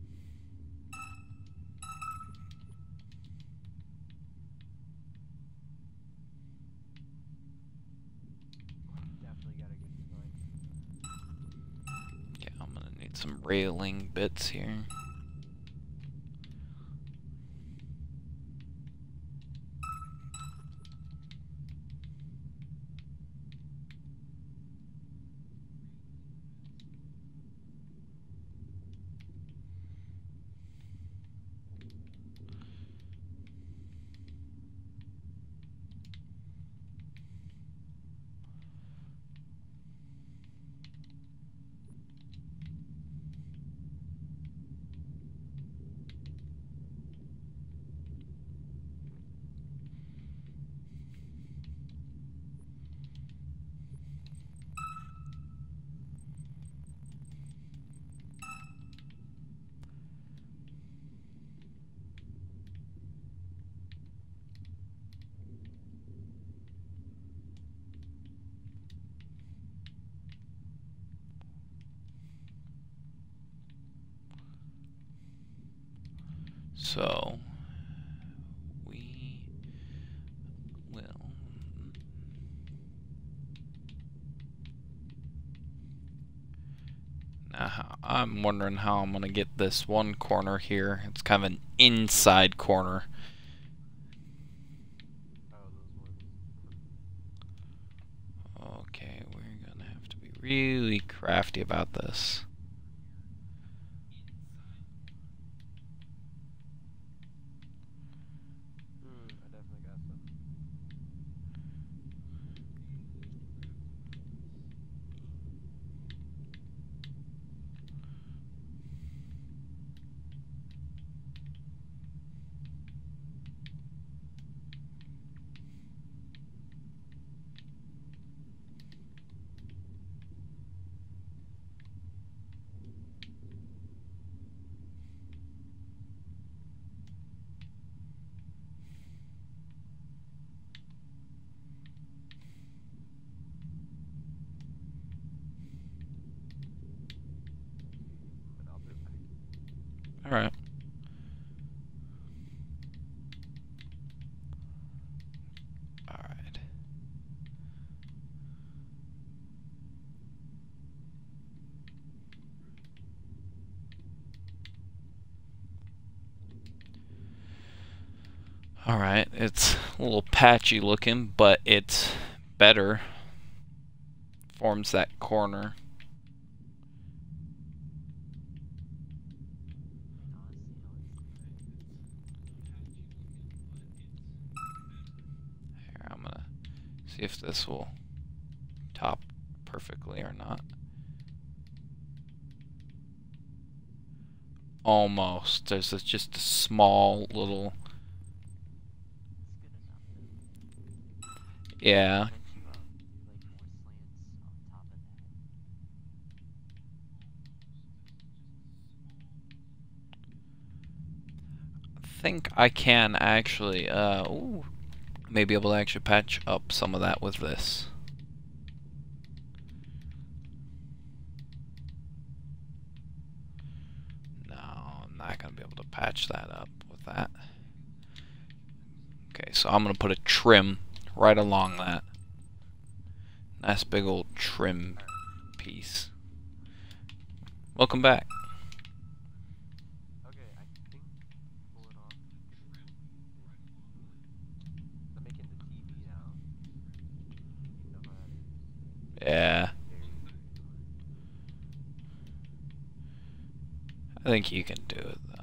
Definitely got a good design. Yeah, I'm gonna need some railing bits here. So, we will... Now, I'm wondering how I'm gonna get this one corner here. It's kind of an inside corner. Oh, those ones. Okay, we're gonna have to be really crafty about this. I definitely got some. But I'll be back. Alright. Alright. Alright, it's a little patchy looking, but it's better. Forms that corner. Here, I'm gonna see if this will top perfectly or not. Almost. There's just a small little... Yeah. I think I can actually, ooh, May be able to actually patch up some of that with this. No, I'm not going to be able to patch that up with that. Okay, so I'm going to put a trim right along that. Nice big old trim piece. Welcome back. Okay, I think pull it off. I'm making the TV now. You know how that is. Yeah, Very. I think you can do it though.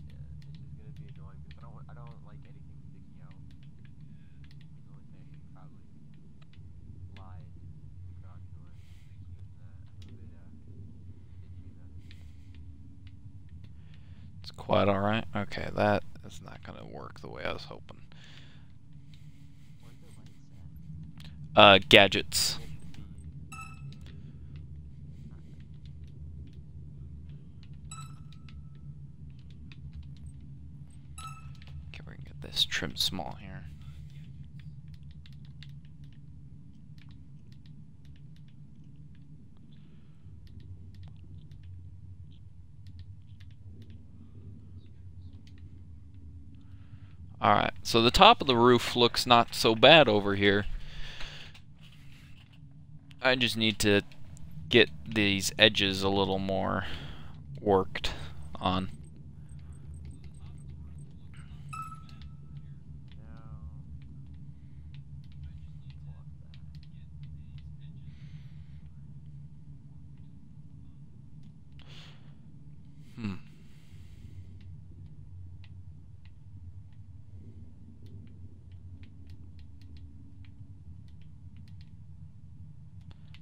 Yeah, it's just gonna be annoying because I don't like anything sticking out. The only thing I could probably slide the garage door. Other than that, I'm a bit itchy about it. It's quite alright. Okay, that is not going to work the way I was hoping. Where's the lights at? Gadgets. It to be. Okay, we can get this trimmed small here. Alright, so the top of the roof looks not so bad over here. I just need to get these edges a little more worked on. Now. Pull up that. Hmm.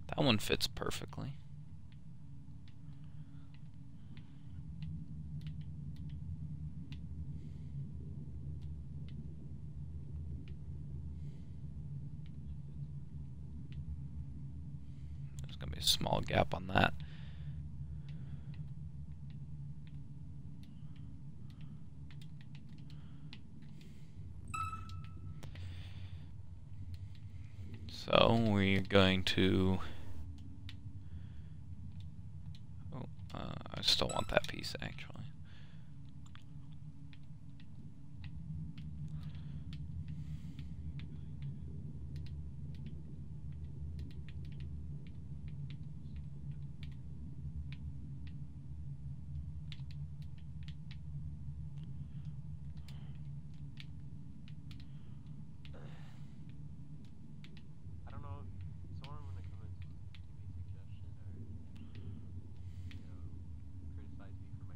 That one fits perfectly. There's gonna be a small gap on that. So we're going to. Oh, I still want that piece actually. I don't know if someone wanna come and give me a suggestion or criticize me for my TV.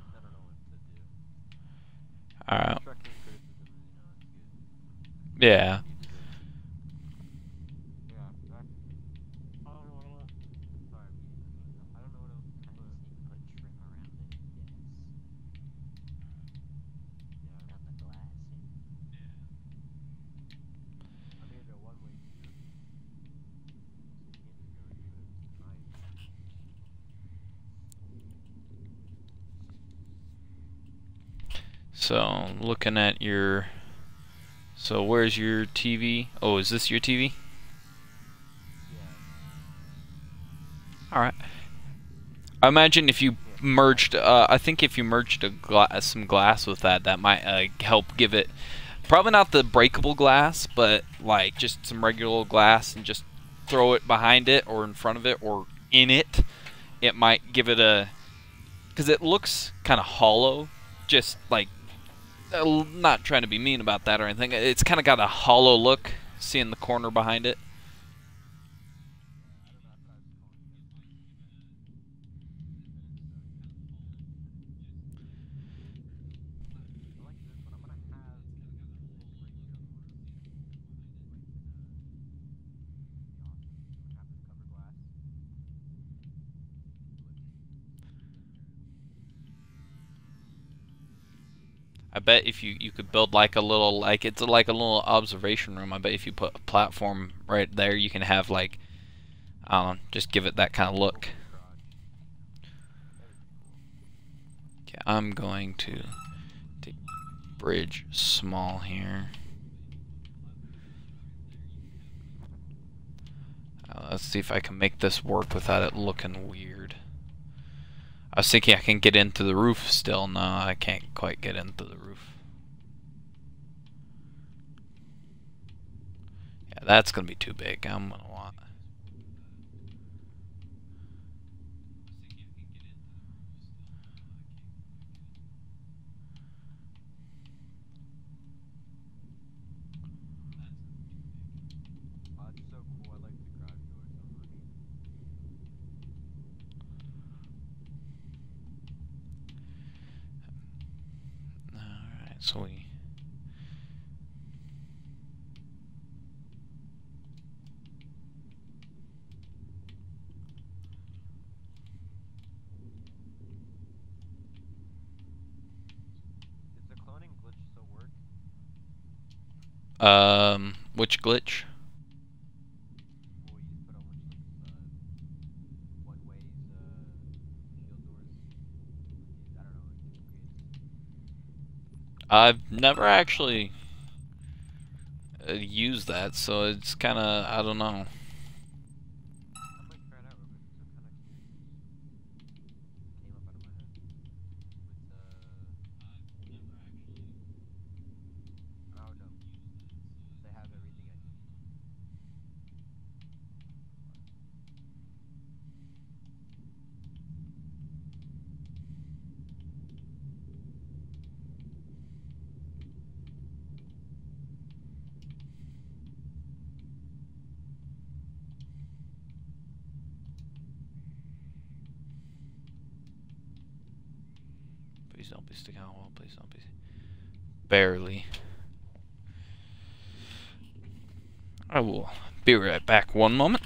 I don't know what to do. Alright. Constructive criticism, is good. Yeah. Yeah, I don't know what else. Sorry, I'm eating this. I don't know what else to put. Just need to put trim around it, I guess. Yeah. On the glass. I made a one-way too. So you can't just go do it behind. So looking at your. So where's your TV? Oh, is this your TV? Yeah. Alright. I imagine if you merged, I think if you merged some glass with that, that might help give it, probably not the breakable glass, but like just some regular glass and just throw it behind it or in front of it or in it. It might give it a, because it looks kind of hollow, just like, not trying to be mean about that or anything. It's kind of got a hollow look, seeing the corner behind it. I like this one. I'm gonna have the full ratio. Be awesome. I'm gonna have this cover glass. I bet if you could build like a little, like it's like a little observation room. I bet if you put a platform right there, you can have like, I don't know, just give it that kind of look. Okay, I'm going to take bridge small here. Let's see if I can make this work without it looking weird. I was thinking I can get into the roof still. No, I can't quite get into the roof. Yeah, that's gonna be too big. I'm gonna want. Oh, it's so cool. I like the garage door so much. Alright, so we. Does the cloning glitch still work? Which glitch? Well, you put on one ways shield doors. I don't know. It creates. I've never actually used that, so it's kind of, I don't know. I might try it out real quick because I'm kind of curious. Came up out of my head. Oh no. They have everything I need. Please don't be sticking out wall. Please don't be. Barely. I will be right back. One moment.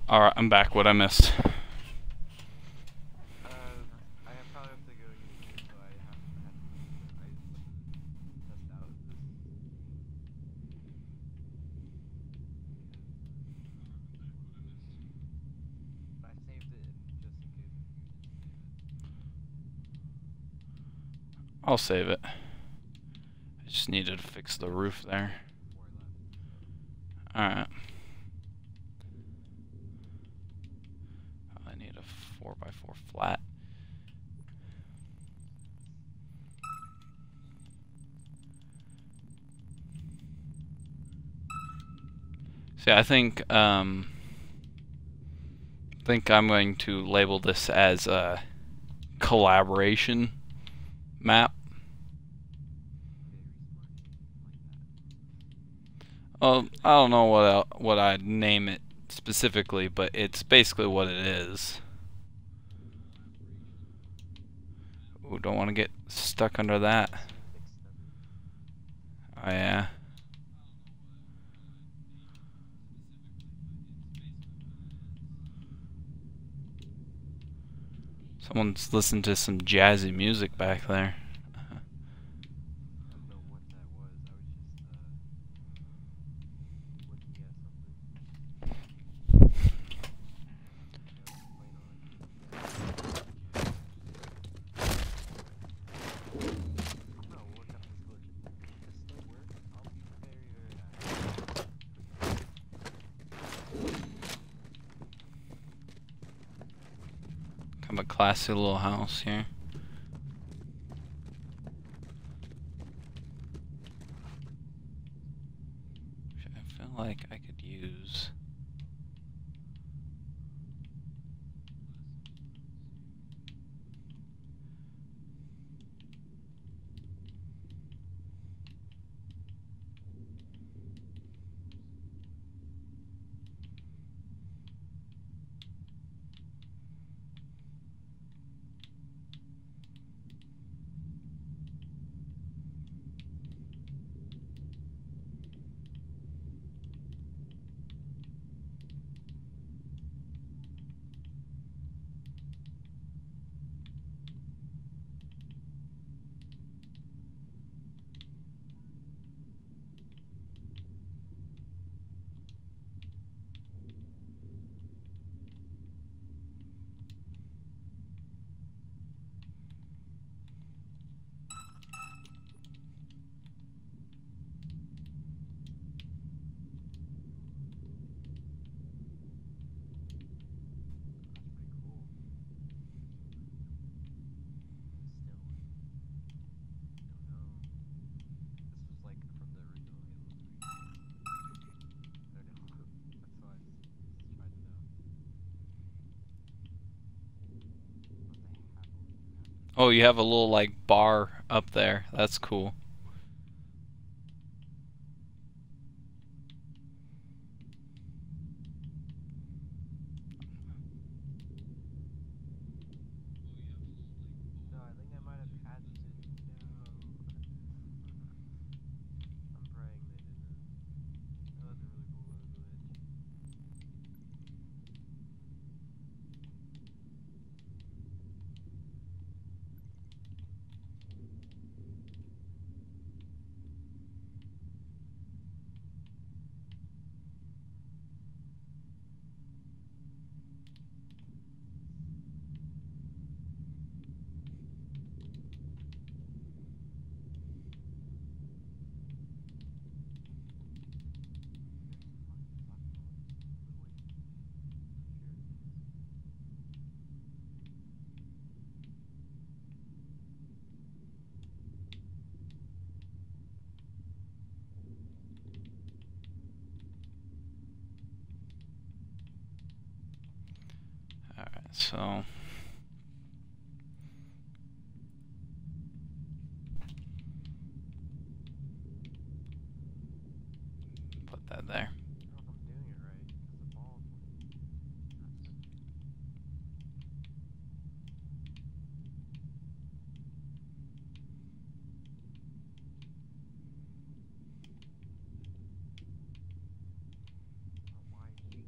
Alright, I'm back. What I missed. I have probably have to go get a game, so I have to test out this game. But I saved it just in case if you didn't save it. I'll save it. I just needed to fix the roof there. 4 left. Alright. I need a 4x4 flat. See, I think I'm going to label this as a collaboration map. I don't know what I'd name it specifically, but it's basically what it is. Ooh, don't want to get stuck under that. Oh yeah. Someone's listening to some jazzy music back there. I don't know what that was. I was just looking at something. I'm gonna look up this glitch. If this still works, I'll be very, very happy. Kind of a classy little house here. Which I feel like I could use. Oh, you have a little like bar up there. That's cool. No, I think I might have patched it. No. I'm praying they didn't. That was a really cool little glitch. Alright, so put that there. I don't know if I'm doing it right because the ball's like not centered. Why is she?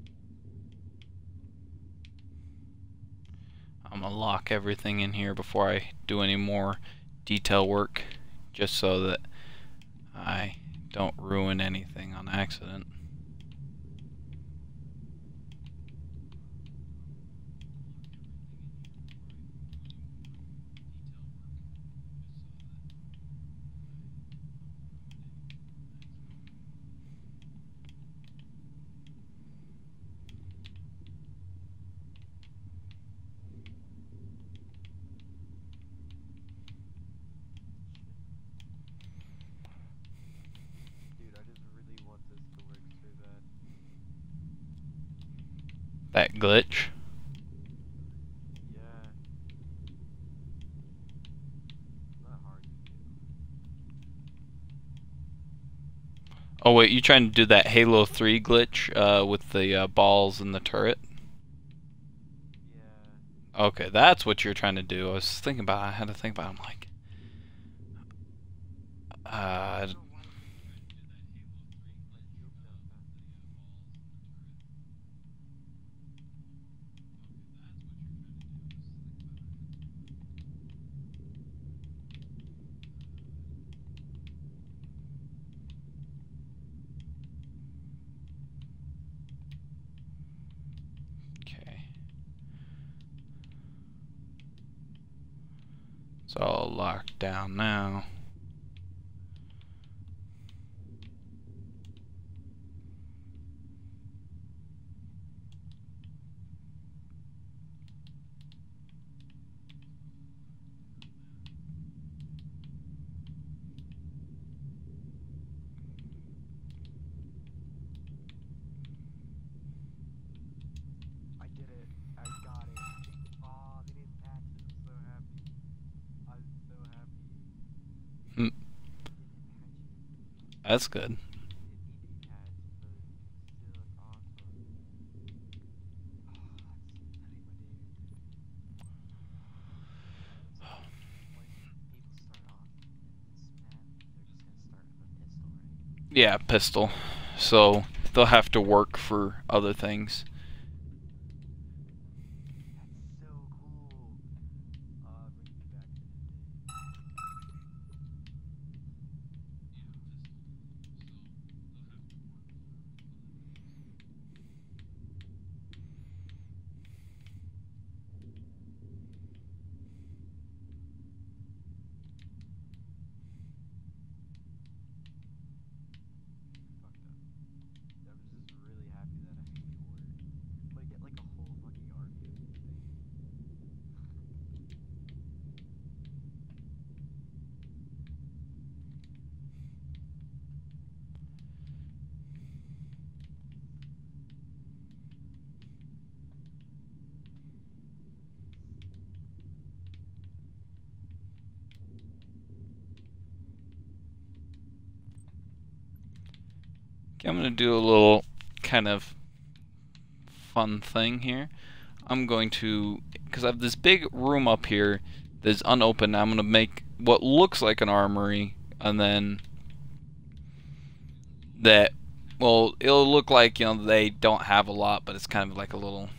to lock everything in here before I do any more detail work, just so that I don't ruin anything on accident. Dude, I just really want this to work so bad. That glitch. Yeah. It's not hard to do. Oh wait, you trying to do that Halo 3 glitch with the balls and the turret? Yeah. Okay, that's what you're trying to do. I was thinking about it. I had to think about it. I'm like, I don't know why would you try to do that Halo 3 like you know. okay. It's all locked down now. I did it. I got it. Oh, they didn't patch it. I'm so happy. I'm so happy. Hmm, They didn't patch it. that's good. It didn't need to be patched, but still, it's awesome. Oh, it's that made my day right there. So, when people start off in this map, they're just gonna start with a pistol, right? Yeah, pistol. So they'll have to work for other things. That's so cool. Brings me back to the day. Fucked up. I was just really happy that I made it work. I'm gonna get like a whole fucking army of these things. Okay, I'm gonna do a little kind of fun thing here. I'm going to, because I have this big room up here that's unopened, I'm going to make what looks like an armory, and then that, well, it'll look like, you know, they don't have a lot, but it's kind of like a little,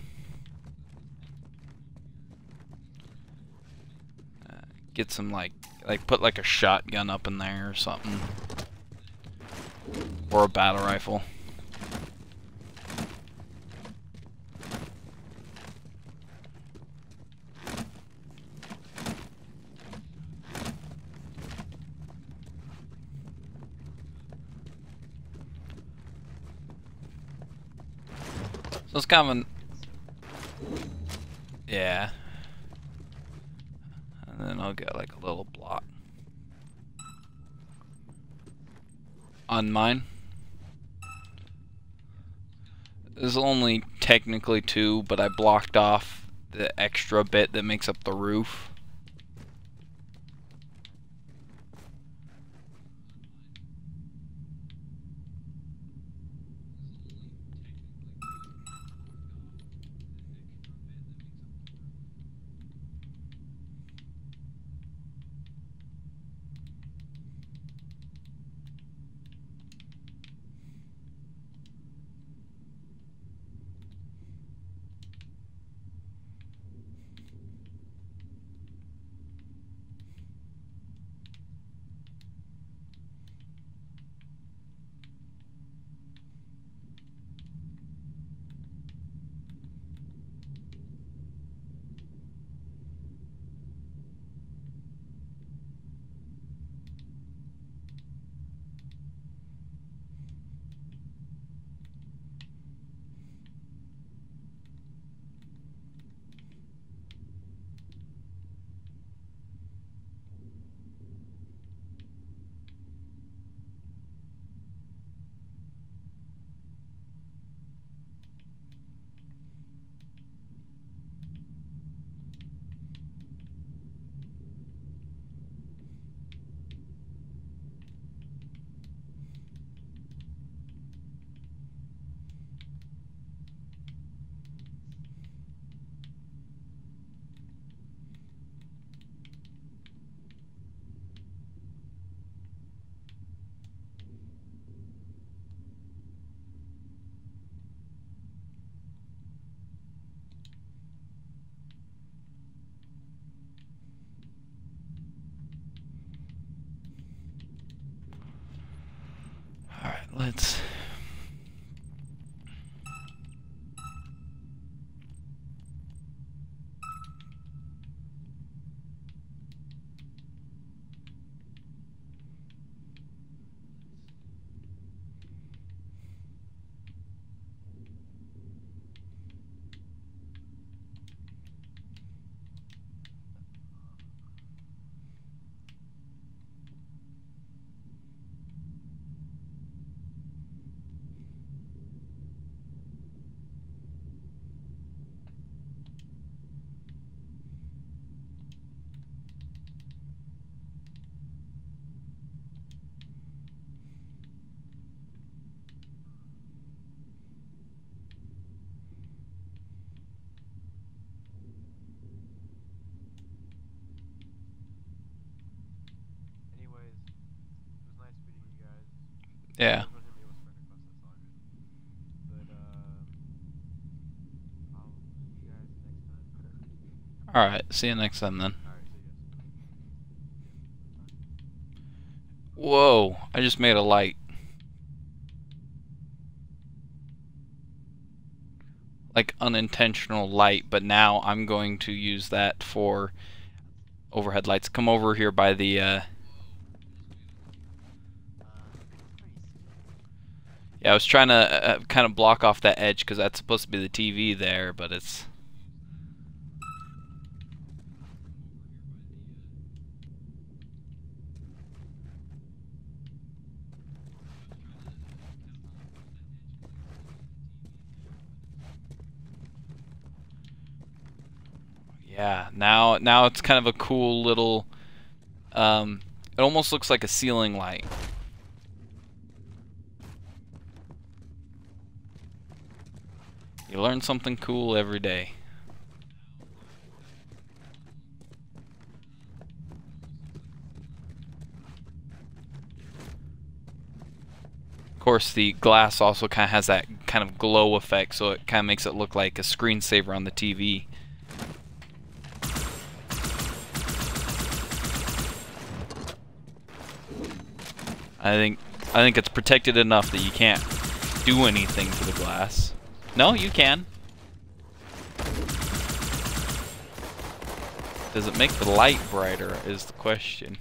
get some like put like a shotgun up in there or something, or a battle rifle. So it's kind of an, yeah. And then I'll get like a little block on mine. There's only technically 2, but I blocked off the extra bit that makes up the roof. Yeah. This one hit me with sprint across the solid. But I'll see you guys next time. Alright, see you next time then. Alright, see you guys. Whoa, I just made a light. Like unintentional light, but now I'm going to use that for overhead lights. Come over here by the It's pretty scary. yeah, I was trying to kind of block off that edge because that's supposed to be the TV there, but it's yeah, now it's kind of a cool little it almost looks like a ceiling light. You learn something cool every day. Of course, the glass also kind of has that kind of glow effect, so it kind of makes it look like a screensaver on the TV. I think it's protected enough that you can't do anything to the glass. No, you can. Does it make the light brighter is the question.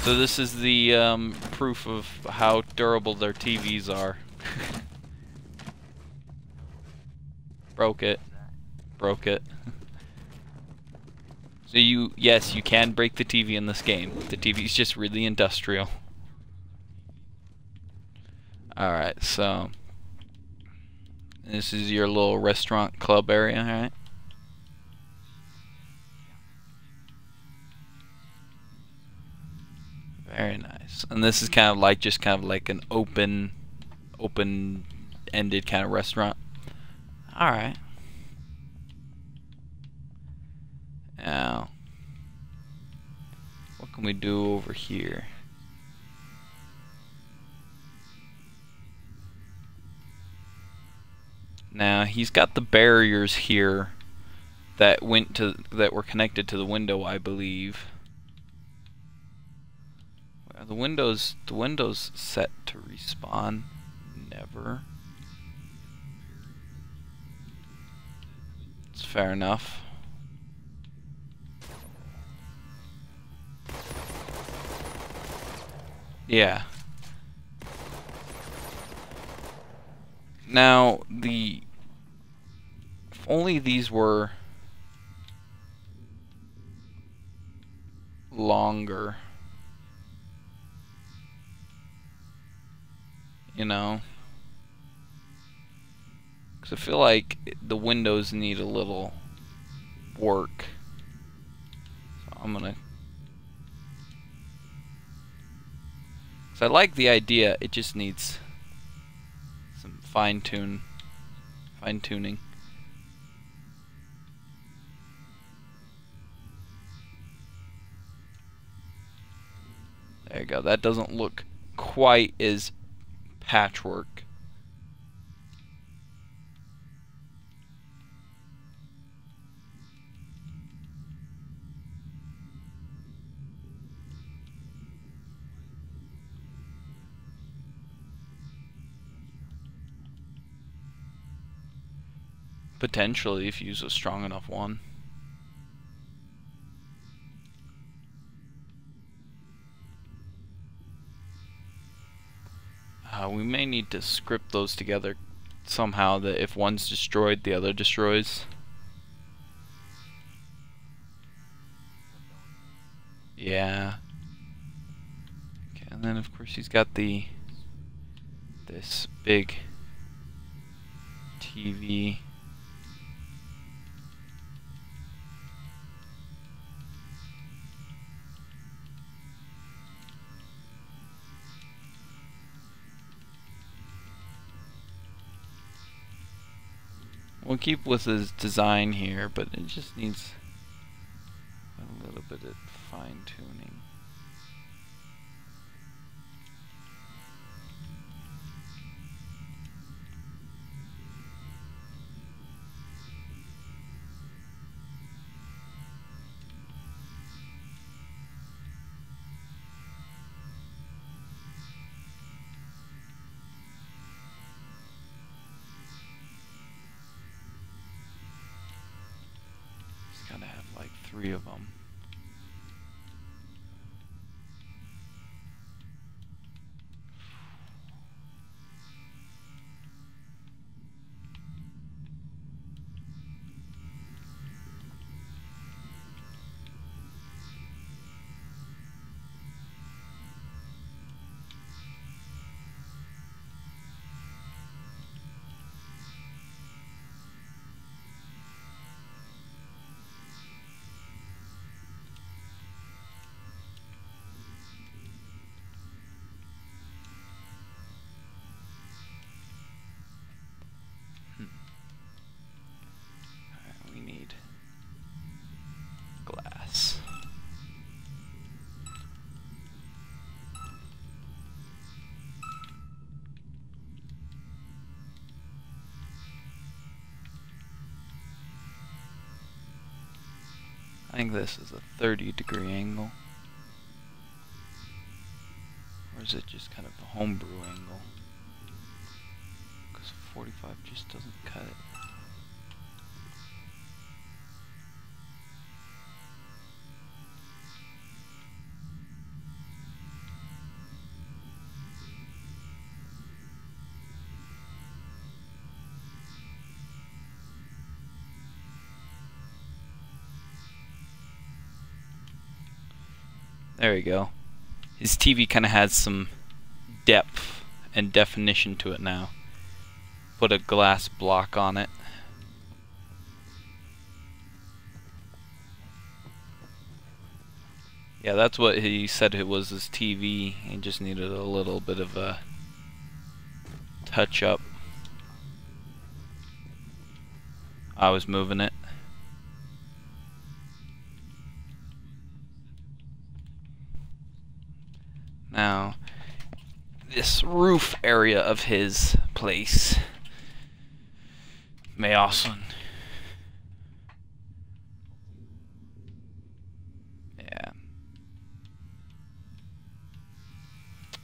So this is the proof of how durable their TVs are. Broke it. Broke it. So yes, you can break the TV in this game. The TV's just really industrial. Alright, so this is your little restaurant club area, alright? Very nice. And this is kind of like an open-ended kind of restaurant. Alright. Now, what can we do over here? Now, he's got the barriers here that were connected to the window, I believe. Are the windows set to respawn? Never. It's fair enough. Yeah. Now, if only these were longer, you know, because I feel like the windows need a little work. So I'm gonna. So I like the idea, it just needs some fine-tuning. There you go, that doesn't look quite as patchwork. Potentially, if you use a strong enough one. We may need to script those together somehow, that if one's destroyed, the other destroys. Yeah. Okay, and then of course he's got this big TV. We'll keep with his design here, but it just needs a bit of fine tuning. It's gotta have like 3 of them. Alright, we need glass. I think this is a 30-degree angle. Or is it just kind of a homebrew angle? Because 45 just doesn't cut it. There we go. His TV kind of has some depth and definition to it now. Put a glass block on it. Yeah, that's what he said it was, his TV. He just needed a little bit of a touch up. I was moving it. Now, this roof area of his place may also... Yeah.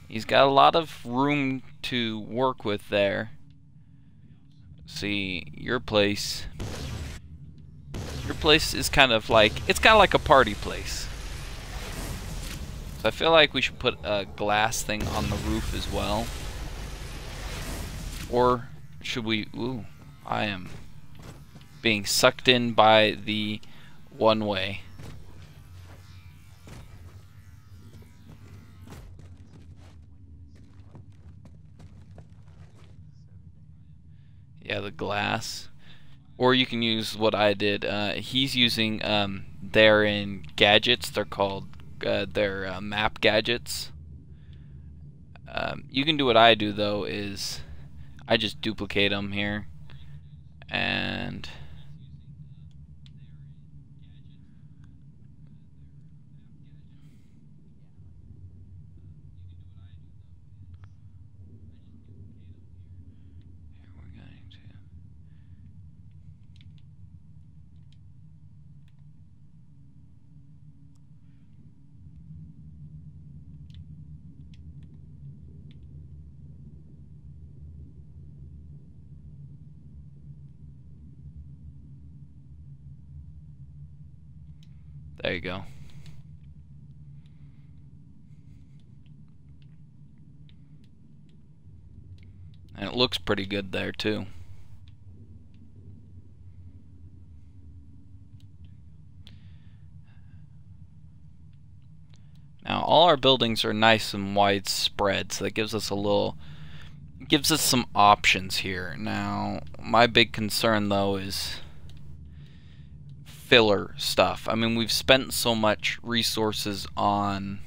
He's got a lot of room to work with there. See, your place is kind of like, it's kind of like a party place. So I feel like we should put a glass thing on the roof as well. Or should we... Ooh, I am being sucked in by the one-way. Yeah, the glass. Or you can use what I did. He's using, they're in gadgets. They're called their map gadgets. You can do what I do though, is I just duplicate them here and here we're going to there you go. And it looks pretty good there too. Now all our buildings are nice and widespread, so that gives us some options here. Now my big concern though is filler stuff. I mean, we've spent so much resources on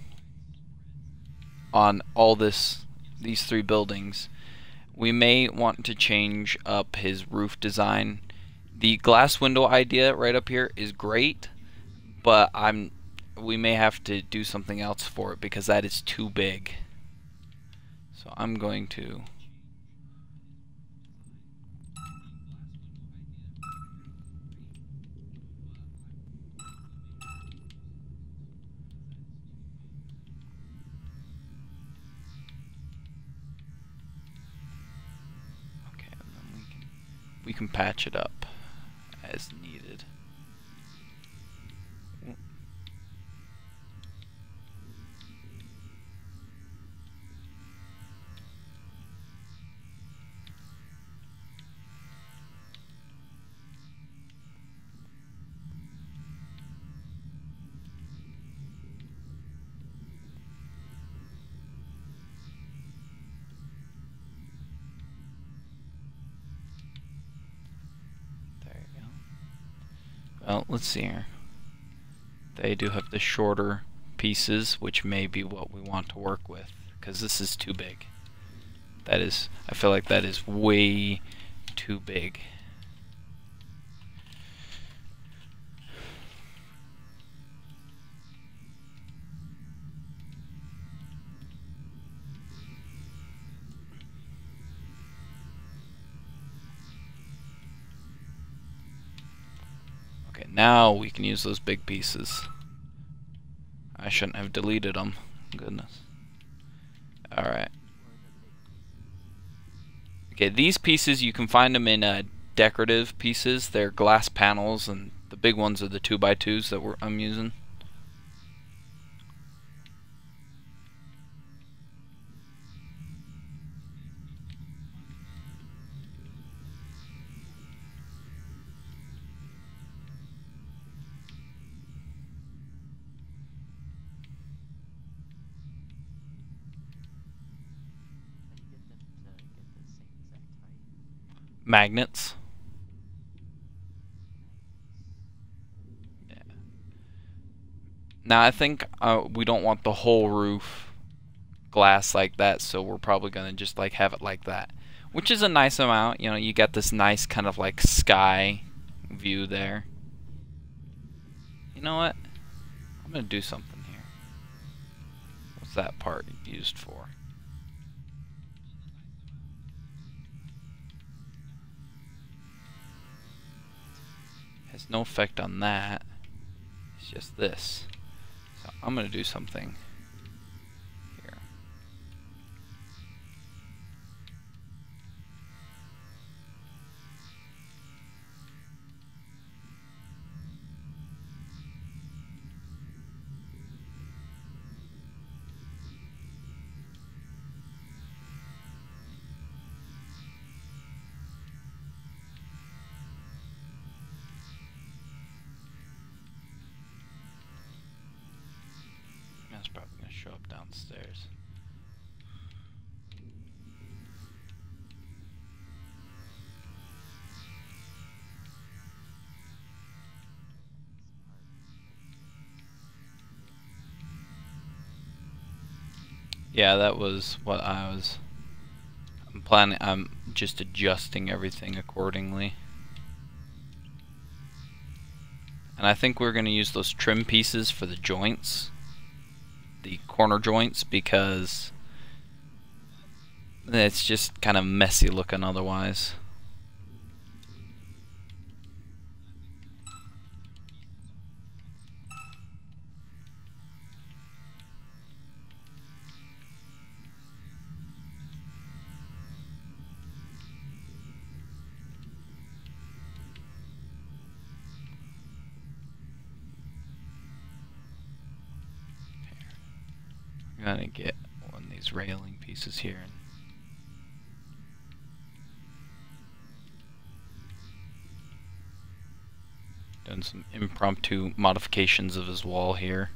all these 3 buildings. We may want to change up his roof design. The glass window idea right up here is great, but we may have to do something else for it because that is too big. So I'm going to... Okay, and then we can patch it up as needed. Well, let's see here. They do have the shorter pieces, which may be what we want to work with, because this is too big. That is, I feel like that is way too big. Okay, now we can use those big pieces. I shouldn't have deleted them. Goodness. Alright. Okay, these pieces, you can find them in decorative pieces. They're glass panels, and the big ones are the 2x2s that I'm using. Magnets. Yeah. Now I think we don't want the whole roof glass like that, so we're probably gonna just like have it like that, which is a nice amount. You know, you get this nice kind of like sky view there. You know what? I'm gonna do something here. What's that part used for? Has no effect on that. It's just this. So I'm gonna do something here. That's probably going to show up downstairs. Yeah, that was what I'm planning. I'm just adjusting everything accordingly. And I think we're going to use those trim pieces for the joints. The corner joints, because it's just kind of messy looking otherwise. I'm gonna get one of these railing pieces here and done some impromptu modifications of his wall here.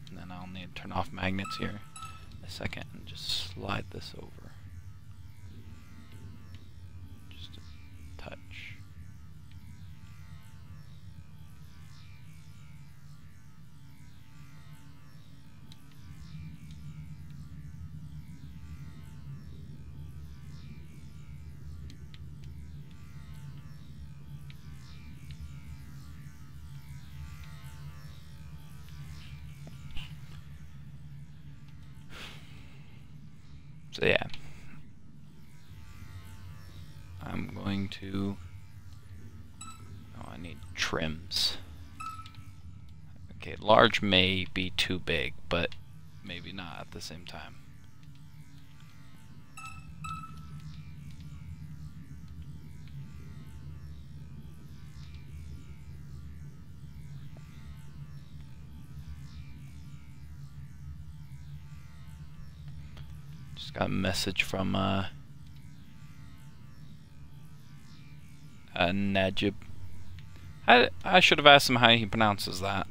And then I'll need to turn off magnets here a second and just slide this over. So yeah, I'm going to. Oh, I need trims. Okay, large may be too big, but maybe not at the same time. Just got a message from Najib. I should have asked him how he pronounces that.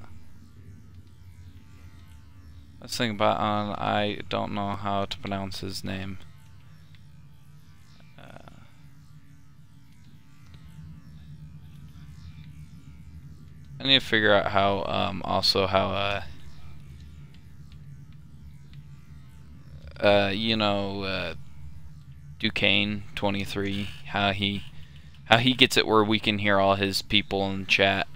Let's think about I don't know how to pronounce his name. I need to figure out how also how you know, Duquesne 23, how he gets it where we can hear all his people in chat.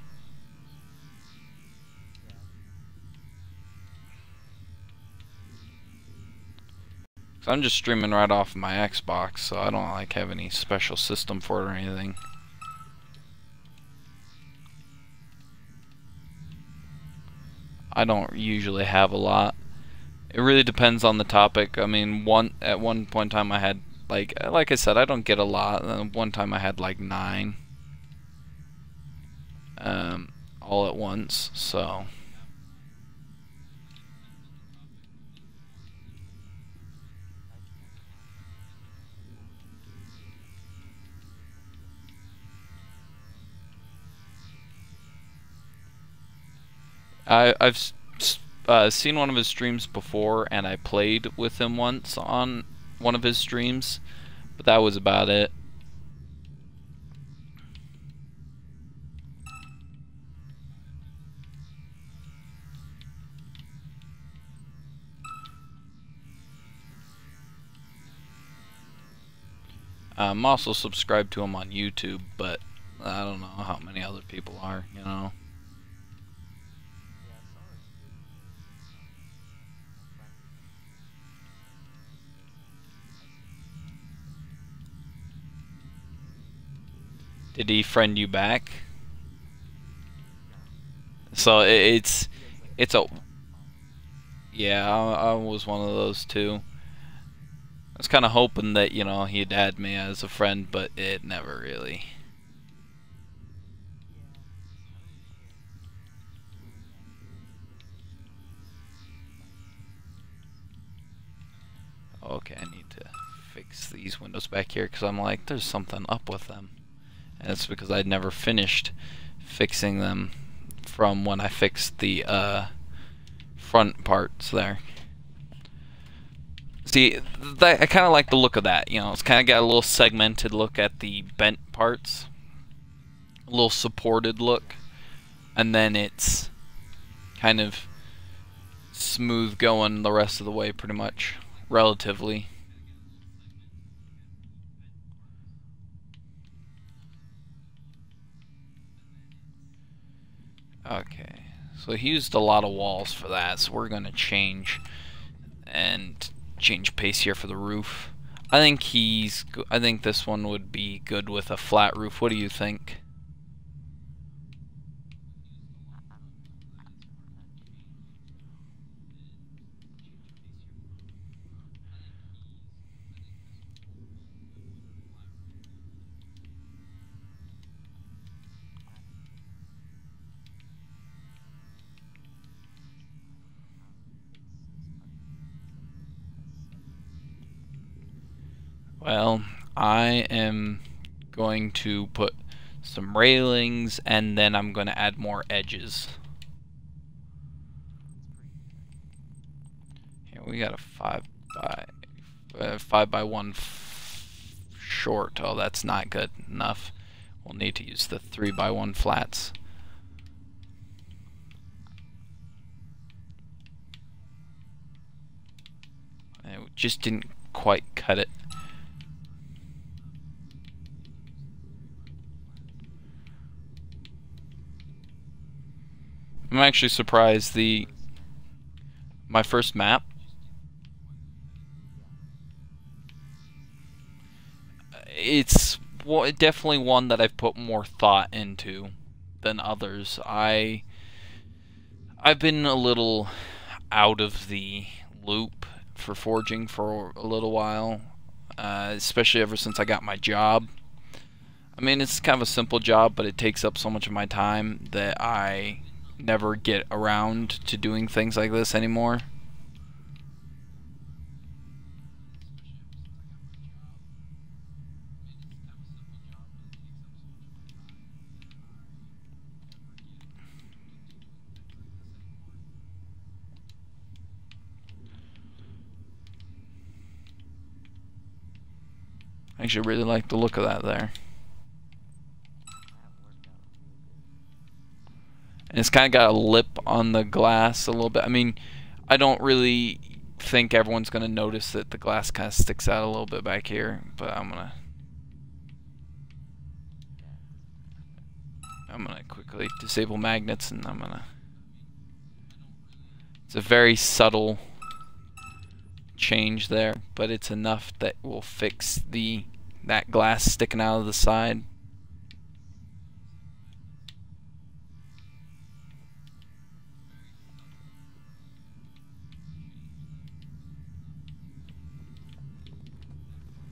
So I'm just streaming right off of my Xbox, so I don't like have any special system for it or anything. I don't usually have a lot. It really depends on the topic. I mean, at one point in time I had like I said, I don't get a lot. One time I had like 9 all at once, so I've seen one of his streams before, and I played with him once on one of his streams, but that was about it. I'm also subscribed to him on YouTube, but I don't know how many other people are, you know. Did he friend you back? So it's a yeah. I was one of those too. I was kind of hoping that, you know, he'd add me as a friend, but it never really. Okay, I need to fix these windows back here because I'm like, there's something up with them. And it's because I'd never finished fixing them from when I fixed the front parts there. See, I kind of like the look of that, you know, it's kind of got a little segmented look at the bent parts. A little supported look. And then it's kind of smooth going the rest of the way pretty much, relatively. Okay, so he used a lot of walls for that, so we're gonna change pace here for the roof. I think this one would be good with a flat roof. What do you think? Well, I am going to put some railings, and then I'm going to add more edges. Here we got a 5 by 1 short. Oh, that's not good enough. We'll need to use the 3 by 1 flats. It just didn't quite cut it. I'm actually surprised my first map, definitely one that I've put more thought into than others. I've been a little out of the loop for forging for a little while, especially ever since I got my job. I mean, it's kind of a simple job, but it takes up so much of my time that I never get around to doing things like this anymore. I actually really like the look of that there. And it's kind of got a lip on the glass a little bit. I mean, I don't really think everyone's going to notice that the glass kind of sticks out a little bit back here, but I'm going to quickly disable magnets, and I'm going to... It's a very subtle change there, but it's enough that will fix that glass sticking out of the side.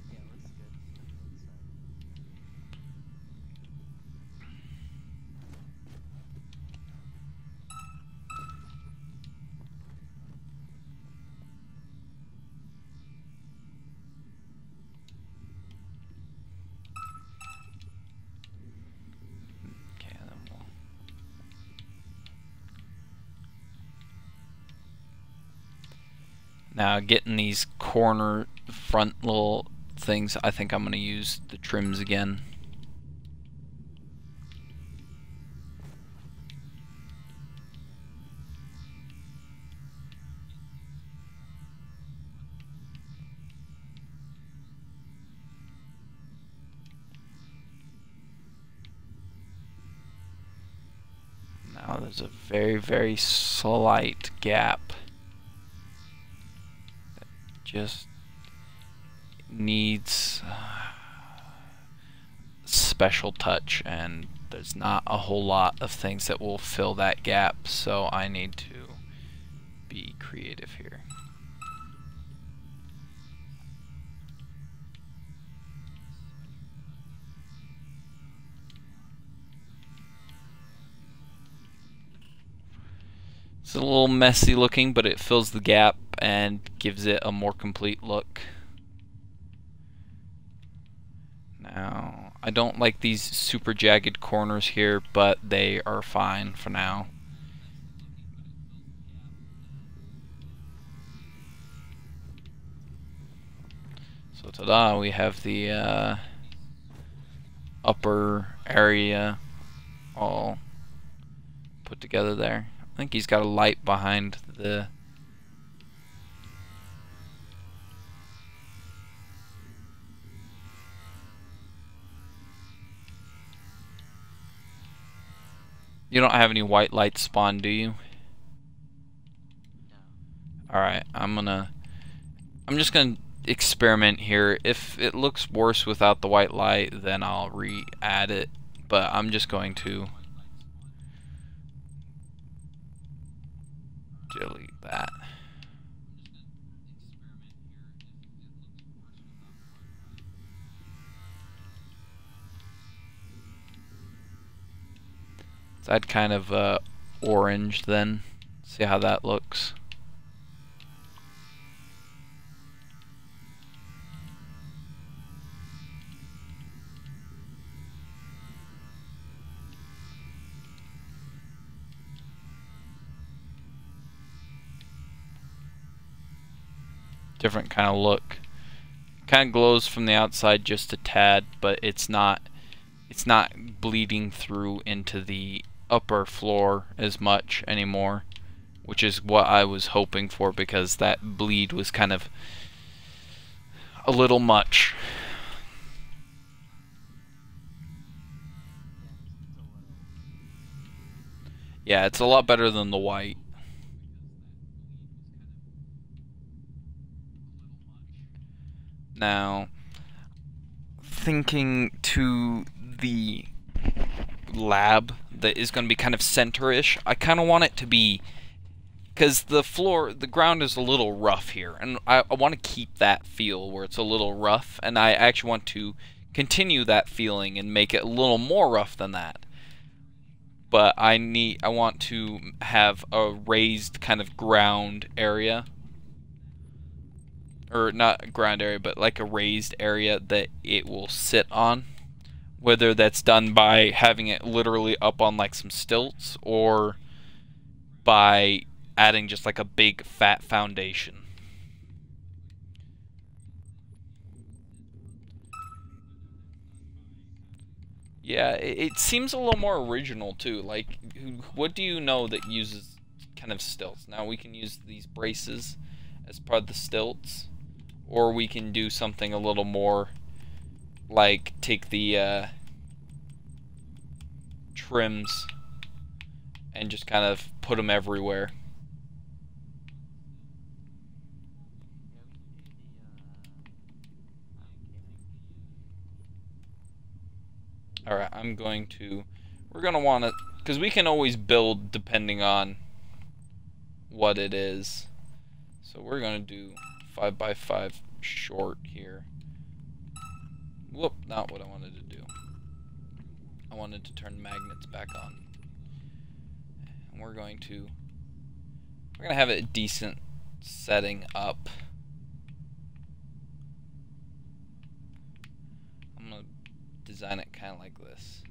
Yeah, it looks good from the inside. Okay, then we'll... Now, getting these corner front little things, I think I'm going to use the trims again. Now there's a very, very slight gap that just needs special touch, and there's not a whole lot of things that will fill that gap, so I need to be creative here. It's a little messy looking, but it fills the gap and gives it a more complete look. Now, I don't like these super jagged corners here, but they are fine for now. So ta-da, we have the upper area all put together there. I think he's got a light behind the... You don't have any white lights spawned, do you? No. Alright, I'm just gonna experiment here. If it looks worse without the white light, then I'll re-add it. But I'm just going to delete that. So I'd kind of orange then. See how that looks. Different kind of look. Kind of glows from the outside just a tad, but it's not bleeding through into the upper floor as much anymore, which is what I was hoping for, because that bleed was kind of a little much. Yeah, it's a lot better than the white. Now, thinking to the lab that is going to be kind of center-ish. I kind of want it to be, because the ground is a little rough here, and I want to keep that feel where it's a little rough, and I actually want to continue that feeling and make it a little more rough than that. But I want to have a raised kind of ground area, or not ground area, but like a raised area that it will sit on. Whether that's done by having it literally up on like some stilts, or by adding just like a big fat foundation. Yeah, it seems a little more original too. Like, what do you know that uses kind of stilts? Now we can use these braces as part of the stilts, or we can do something a little more like take the trims and just kind of put them everywhere. Alright, we're going to want to, because we can always build depending on what it is. So we're going to do 5x5 short here. Whoop, not what I wanted to do. I wanted to turn magnets back on. And we're going to have it a decent setting up. I'm going to design it kind of like this.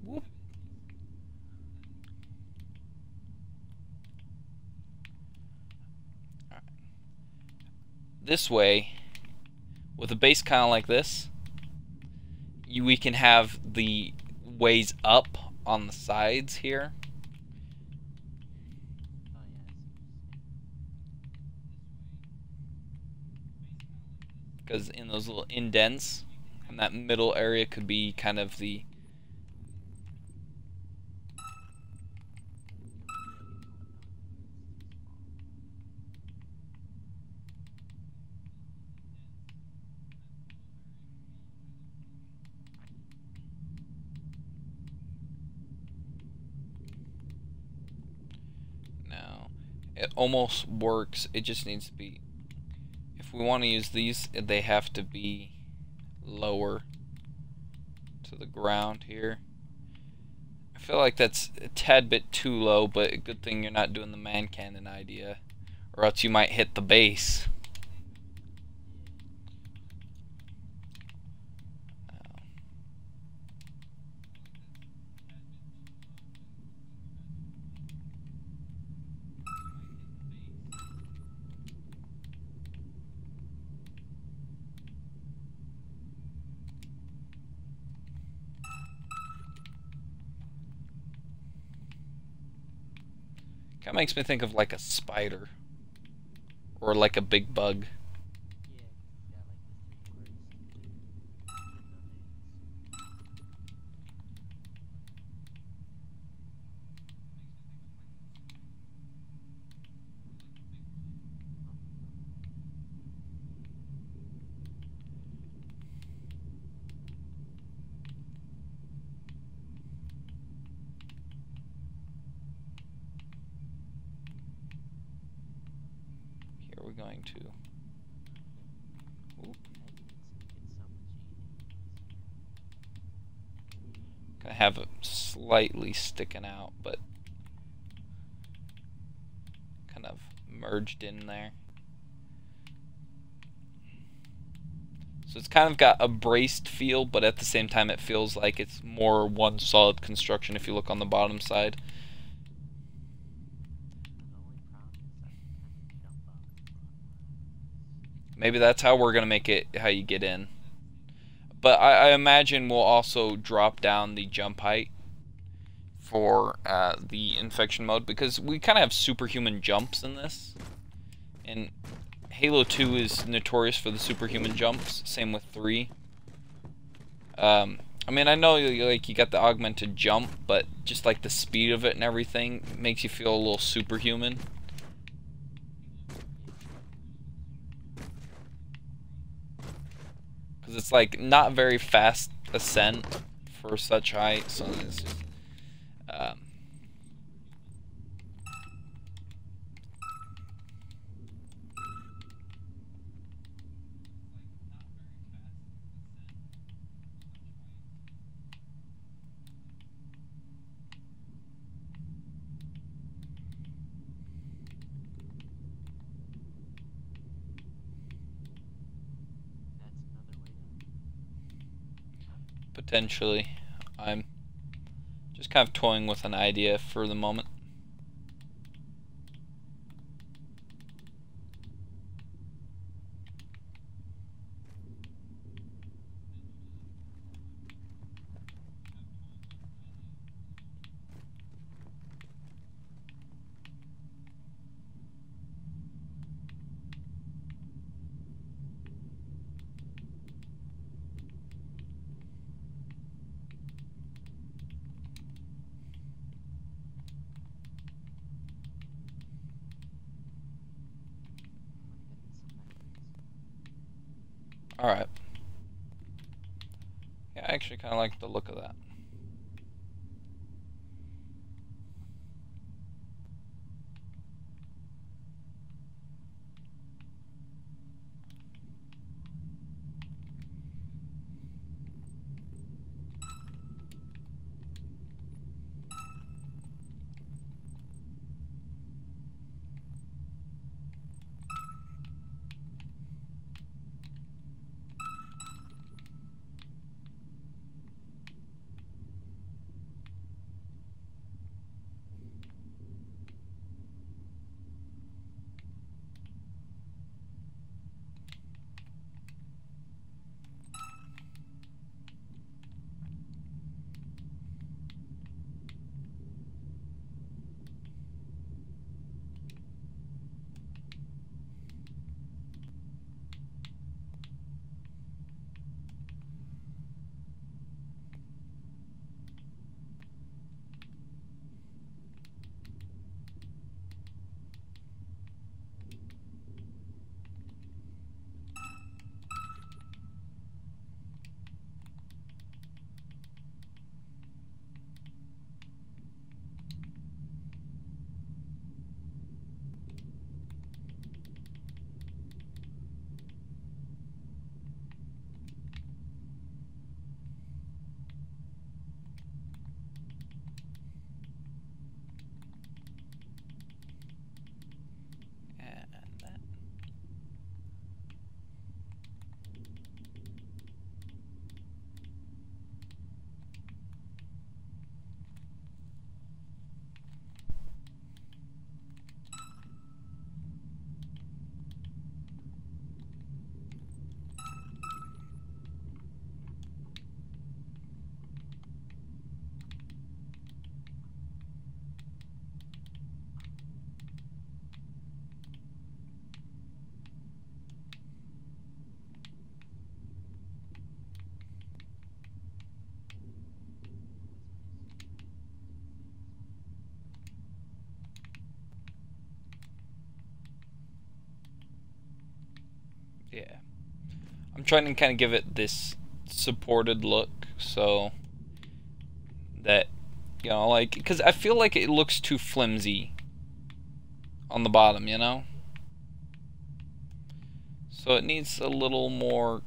Whoop. All right. This way, with a base kind of like this, we can have the ways up on the sides here. Because in those little indents, and that middle area could be kind of the it almost works. It just needs to be, if we want to use these, they have to be lower to the ground here. I feel like that's a tad bit too low, but a good thing you're not doing the man cannon idea, or else you might hit the base. Kind of makes me think of like a spider, or like a big bug. We're going to gonna have it slightly sticking out, but kind of merged in there. So it's kind of got a braced feel, but at the same time it feels like it's more one solid construction if you look on the bottom side. Maybe that's how we're going to make it, how you get in. But I imagine we'll also drop down the jump height for the infection mode, because we kind of have superhuman jumps in this. And Halo 2 is notorious for the superhuman jumps, same with 3. I mean, I know like you got the augmented jump, but just like the speed of it and everything makes you feel a little superhuman. because it's like not very fast ascent for such height, so it's just, That's another way down. potentially. I'm just kind of toying with an idea for the moment. Alright. Yeah, I actually kind of like the look of that. And that. Yeah. I'm trying to kind of give it this supported look, so that, you know, like, because I feel like it looks too flimsy on the bottom, you know? So it needs a little more,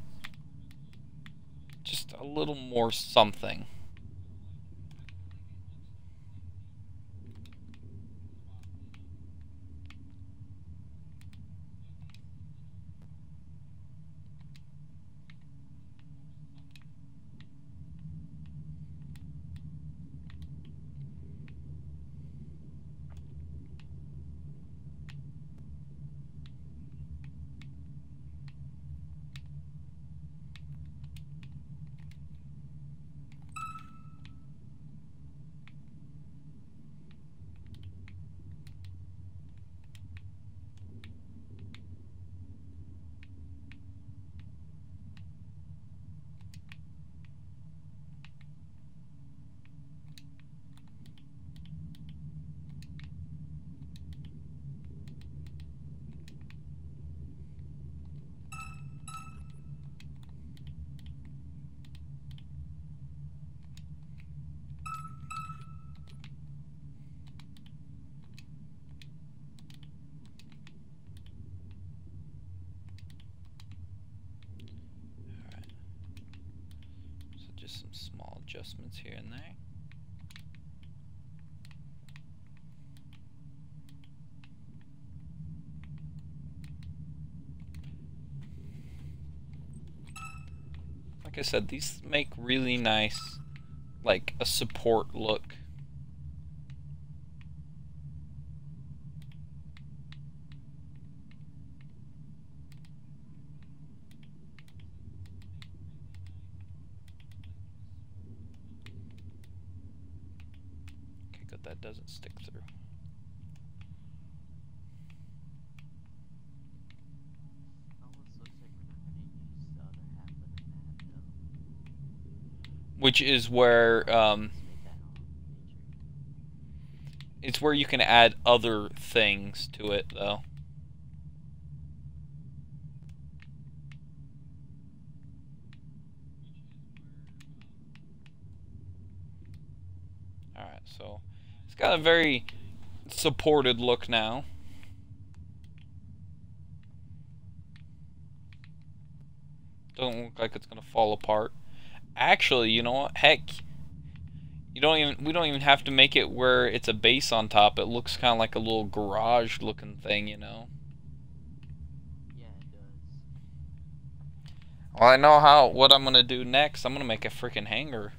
just a little more something. just some small adjustments here and there. Like I said, these make really nice, like, a support look. Okay, good, that doesn't stick through. Almost looks like we're not gonna use the other half of the map though. Which is where, Let's make that all nature. it's where you can add other things to it, though. Alright, so it's got a very supported look now. Doesn't look like it's gonna fall apart. Actually, you know what? Heck, we don't even have to make it where it's a base on top. It looks kind of like a little garage looking thing, you know. Yeah, it does. Well, I know what I'm gonna do next. I'm gonna make a freaking hangar.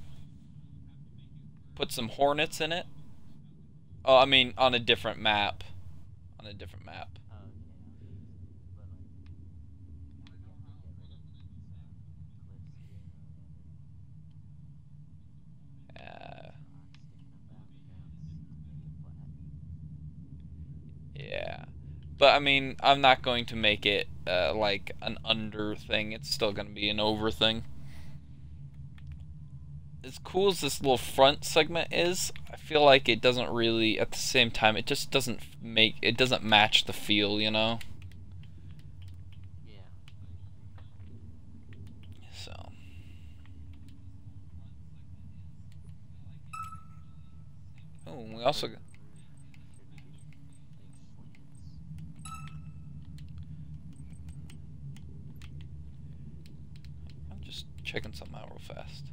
Put some hornets in it. Oh, I mean, on a different map. On a different map. Oh, okay. But like, you have to get rid of some cliffs here or whatever. Rocks sticking up out of the ground to make it flat. Yeah. But I mean, I'm not going to make it like an under thing. It's still going to be an over thing. As cool as this little front segment is, I feel like it doesn't really, at the same time, it just doesn't match the feel, you know? Yeah, So. Oh, we also got. I'm just checking something out real fast.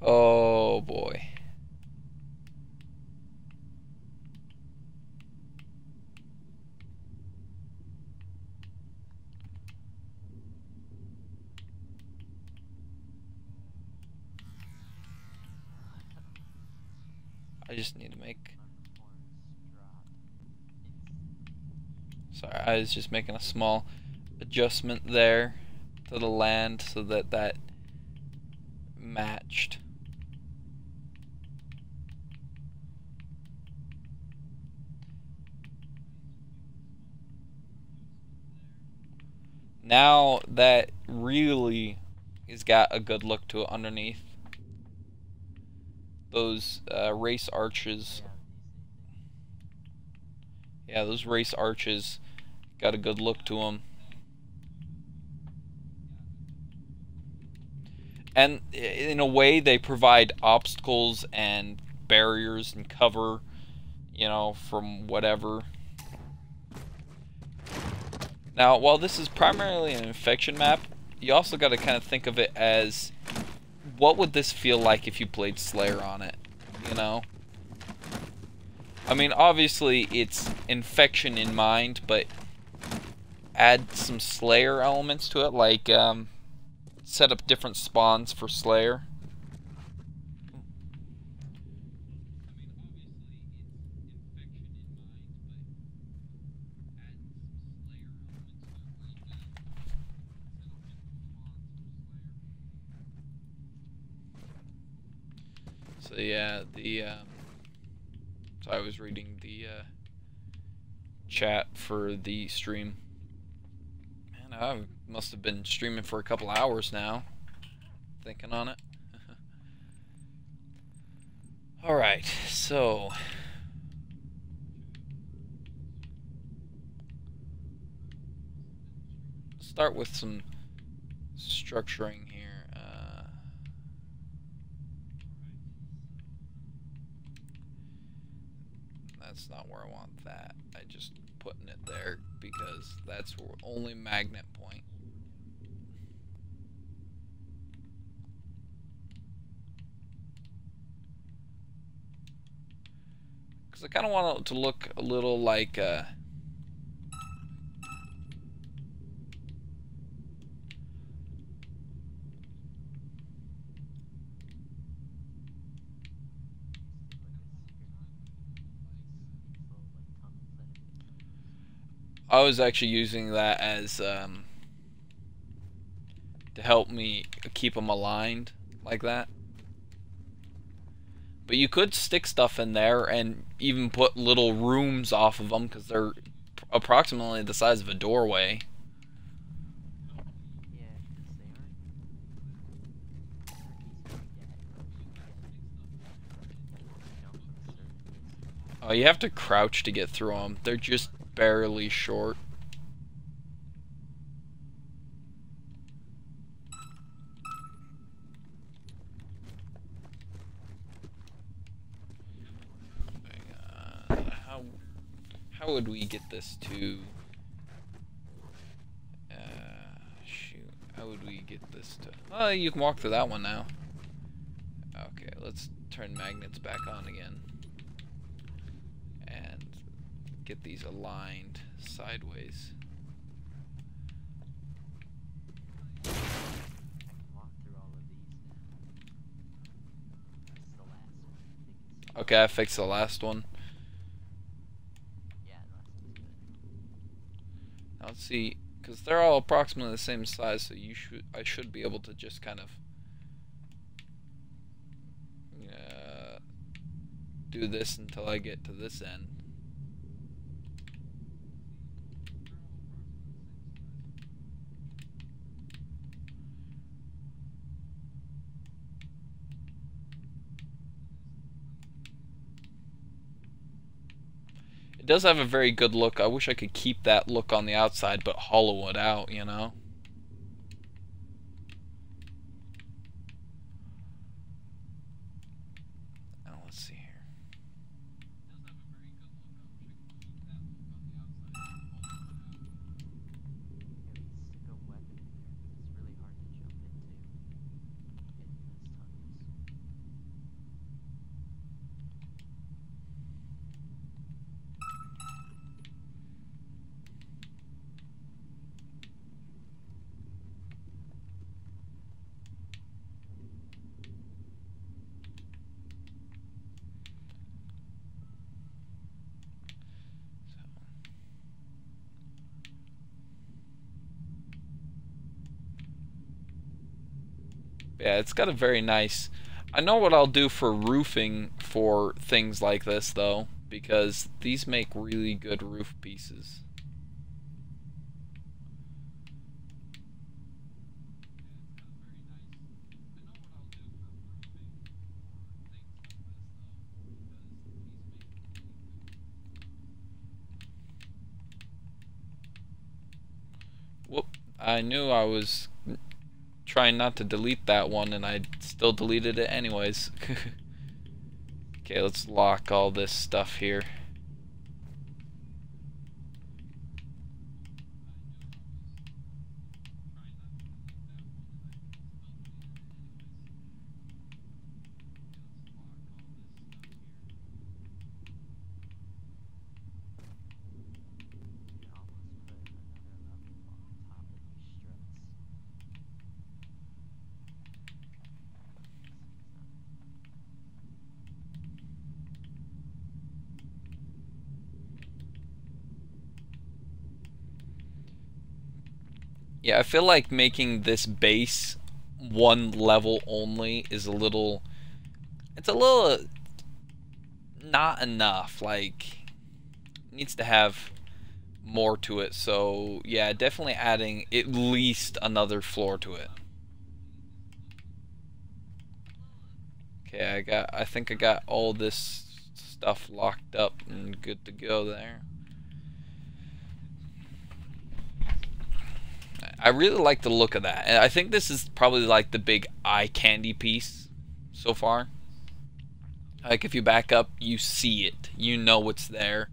Oh boy. I just need to make. Sorry, I was just making a small adjustment there to the land so that that matched. Now that really has got a good look to it underneath. Those race arches. Yeah, those race arches got a good look to them. And in a way, they provide obstacles and barriers and cover, you know, from whatever. Now, while this is primarily an infection map, you also got to kind of think of it as, what would this feel like if you played Slayer on it, you know? I mean, obviously, it's infection in mind, but add some Slayer elements to it, like, set up different spawns for Slayer. So yeah, so I was reading the chat for the stream. Man, I must have been streaming for a couple hours now, thinking on it. Alright, so start with some structuring here. That's not where I want that. I just putting it there because that's where only magnet point. Because I kind of want it to look a little like I was actually using that as to help me keep them aligned like that. But you could stick stuff in there and even put little rooms off of them because they're approximately the size of a doorway. Yeah, because they aren't easy to get. Oh, you have to crouch to get through them. They're just barely short. How would we get this to... shoot. How would we get this to... Oh, you can walk through that one now. Okay, let's turn magnets back on again. And get these aligned sideways. I can walk through all of these now. That's the last one. I think it's... Okay, I fixed the last one. Yeah, the last one's good. Now let's see, because they're all approximately the same size, so I should be able to just kind of do this until I get to this end. It does have a very good look. I wish I could keep that look on the outside, but hollow it out, you know? Now, let's see here. Yeah, we can stick a weapon in there, but it's really hard to jump into. In those tunnels. Yeah, it's got a very nice... I know what I'll do for roofing for things like this, though, because these make really good roof pieces. Whoop, I knew I was trying not to delete that one, and I still deleted it anyways. Okay, let's lock all this stuff here. You can almost put another level on top of these struts. Yeah, I feel like making this base one level only is a little... It's a little... not enough. Like, it needs to have more to it. So, yeah, definitely adding at least another floor to it. Okay, I think I got all this stuff locked up and good to go there. I really like the look of that. And I think this is probably like the big eye candy piece so far. Like if you back up, you see it. You know it's there.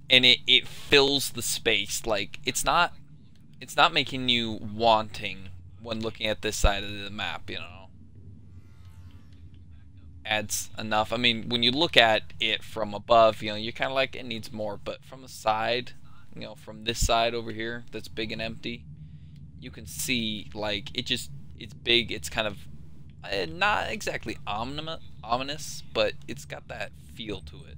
and it fills the space. Like it's not making you wanting when looking at this side of the map, you know. Adds enough. I mean, when you look at it from above, you know, you're kind of like, it needs more, but from the side, you know, from this side over here that's big and empty, you can see, like, it's big, it's kind of, not exactly ominous, but it's got that feel to it.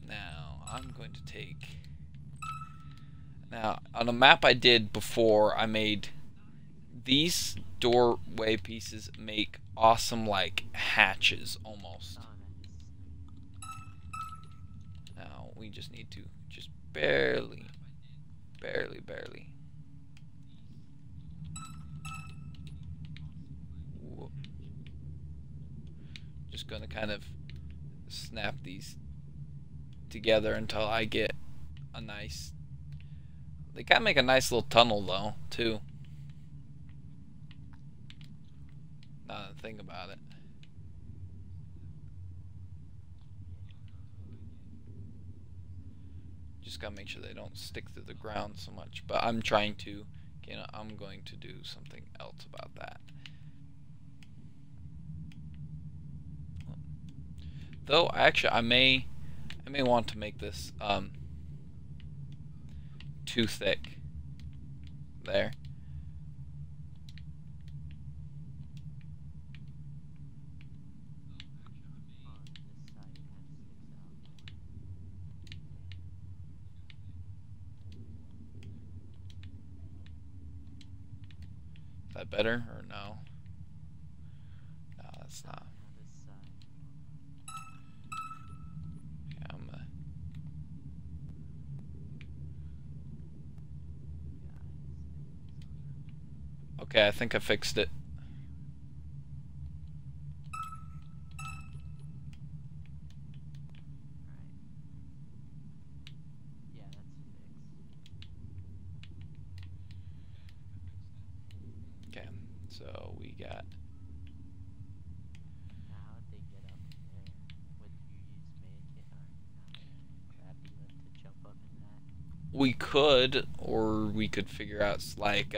Now, I'm going to take... Now, on a map I did before, I made these doorway pieces make awesome, like, hatches, almost. Oh, nice. Now, we just need to just barely. Whoop. Just gonna kind of snap these together until I get a nice... They kind of make a nice little tunnel, though, too. Now that I think about it. Just gotta make sure they don't stick to the ground so much. But I'm trying to, you know, I'm going to do something else about that. Though, actually, I may want to make this too thick. There. On this side, it kind of sticks out. Is that better or no? No, that's not. On this side. Yeah, I'm okay, I think I fixed it. Right. Yeah, that's fixed. Okay, so we got... Now, how'd they get up there? Would you use mannequin or crappy lift to jump up in that? We could, or we could figure out, like,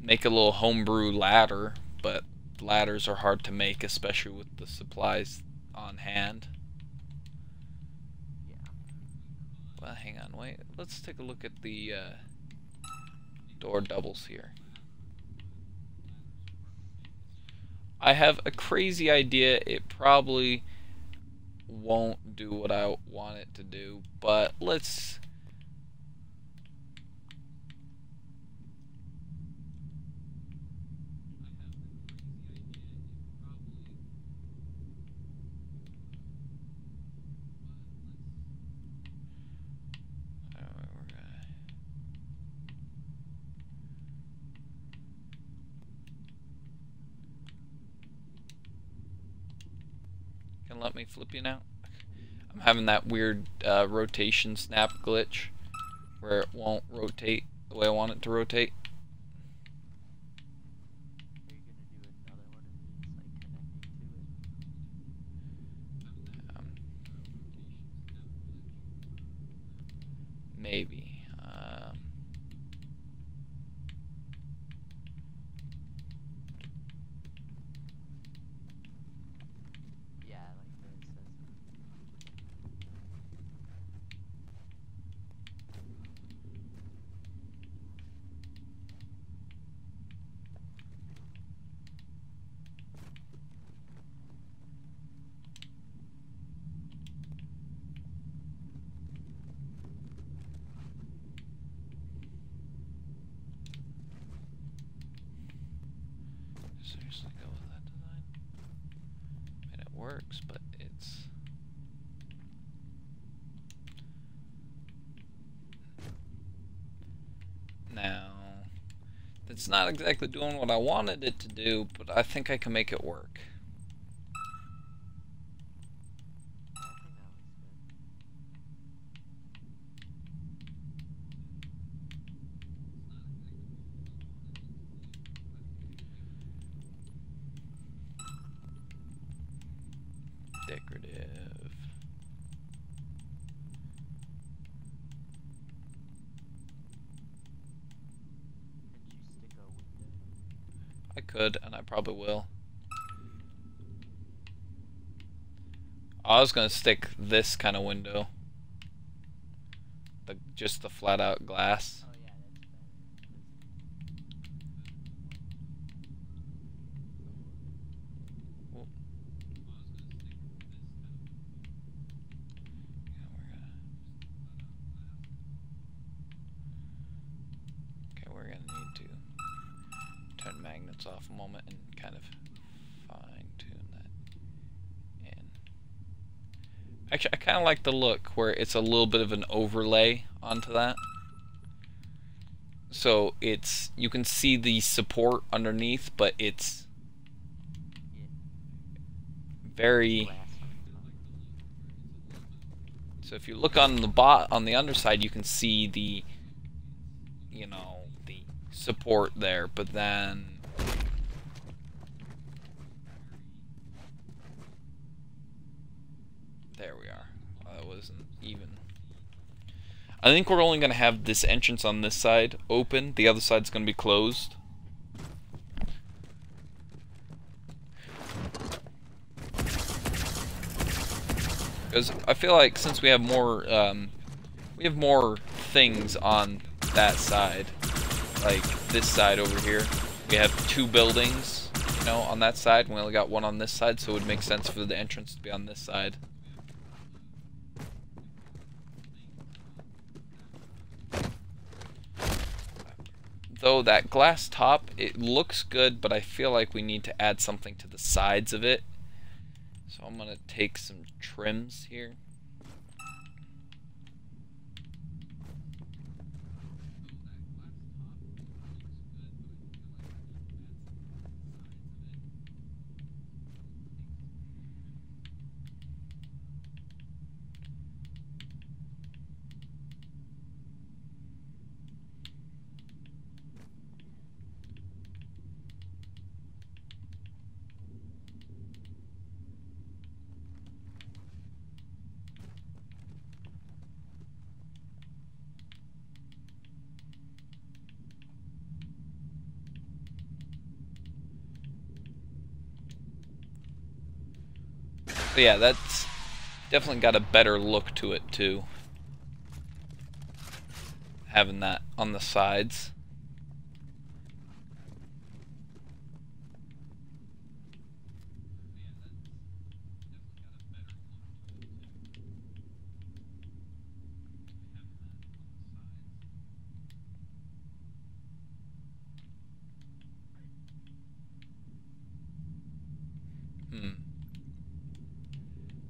make a little homebrew ladder, but ladders are hard to make, especially with the supplies on hand. Yeah. Well, hang on, wait. Let's take a look at the door doubles here. I have a crazy idea. It probably won't do what I want it to do, but let's... Can let me flip you now? I'm having that weird rotation snap glitch where it won't rotate the way I want it to rotate. Are you gonna do another one of these, like connecting to it? Maybe. Yeah, like where it says. Seriously, go with that design? I mean, it works, but it's... Now, it's not exactly doing what I wanted it to do, but I think I can make it work. Yeah, I think that looks Decorative. could, and I probably will. I was gonna stick this kind of window, just the flat out glass. Oh yeah, that's better. Whoop. Okay, we're gonna need to turn magnets off a moment and kind of fine tune that in. Actually, I kind of like the look where it's a little bit of an overlay onto that. So it's, you can see the support underneath, but it's very. Glass on top. So if you look on the on the underside, you can see the, you know, the support there, but then there we are. That wasn't even. I think we're only going to have this entrance on this side open. The other side's going to be closed. Because I feel like since we have more things on that side, like this side over here, we have 2 buildings, you know, on that side. We only got 1 on this side, so it would make sense for the entrance to be on this side. Though that glass top, it looks good, but I feel like we need to add something to the sides of it. So I'm gonna take some trims here. But yeah, that's definitely got a better look to it too. Having that on the sides.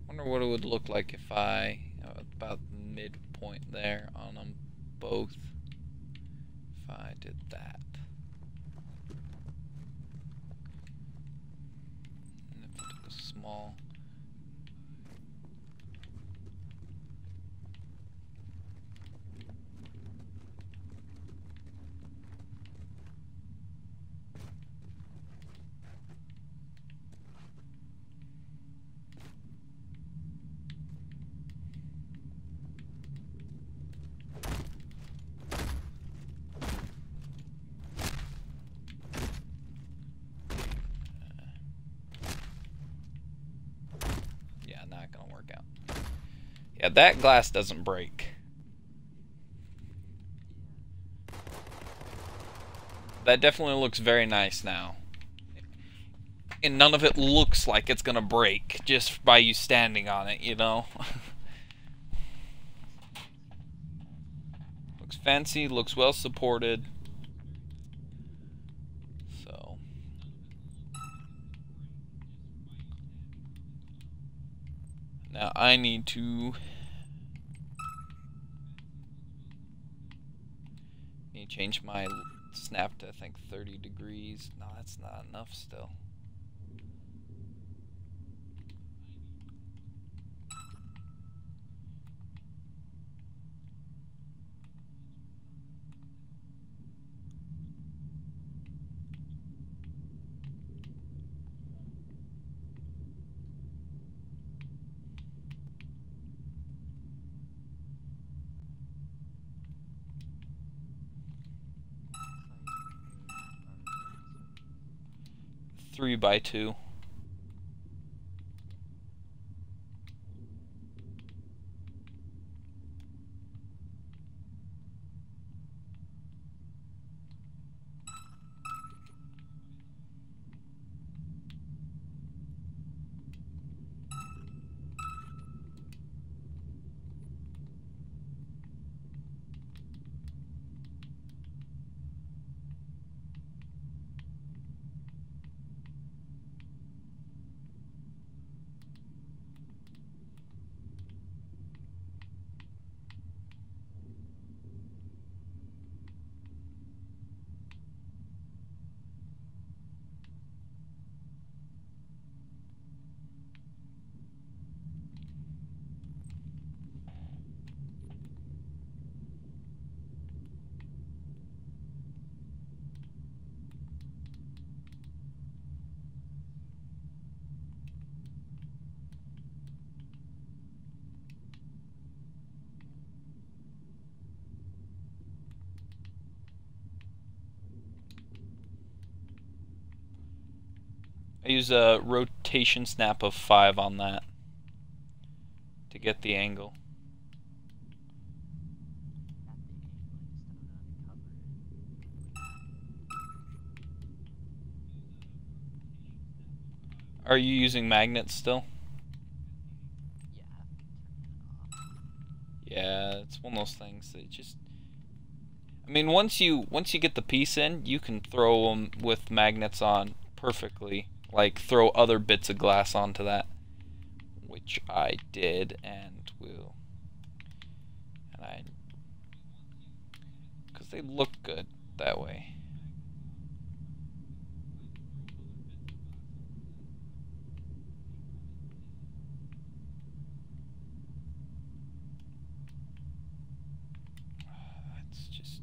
Wonder what it would look like if I, about midpoint there on them both, if I did that. And if I took a small. Not gonna work out. Yeah, that glass doesn't break. That definitely looks very nice now. And none of it looks like it's gonna break just by you standing on it, you know? Looks fancy, looks well supported. So. Now I need to change my snap to, I think, 30 degrees. No, that's not enough still. 3x2. I use a rotation snap of 5 on that to get the angle. Got the angle, I just don't know how to cover it. Are you using magnets still? Yeah, I have to turn it off. Yeah, it's one of those things that just... I mean, once you get the piece in, you can throw them with magnets on perfectly. Like, throw other bits of glass onto that. Which I did, and will... because they look good that way. That's just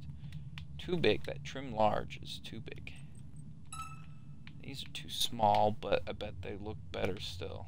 too big. That trim large is too big. These are too small, but I bet they look better still.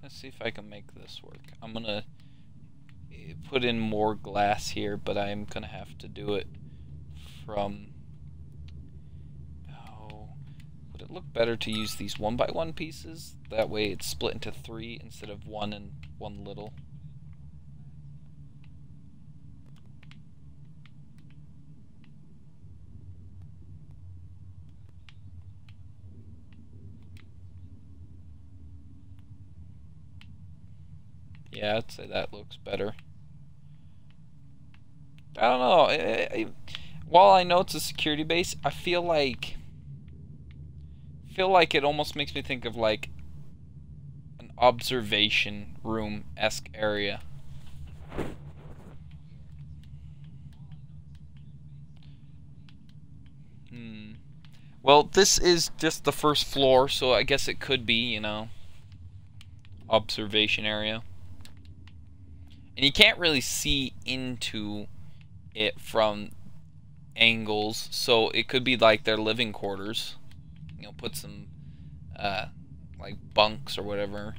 Let's see if I can make this work. I'm gonna put in more glass here, but I'm gonna have to do it from... Oh, would it look better to use these 1x1 pieces? That way it's split into 3 instead of 1 and 1 little. Yeah, I'd say that looks better. I don't know. While I know it's a security base, I feel like it almost makes me think of like an observation room-esque area. Well, this is just the first floor, so I guess it could be, you know, observation area. And you can't really see into it from angles, so it could be like their living quarters. You know, put some like bunks or whatever.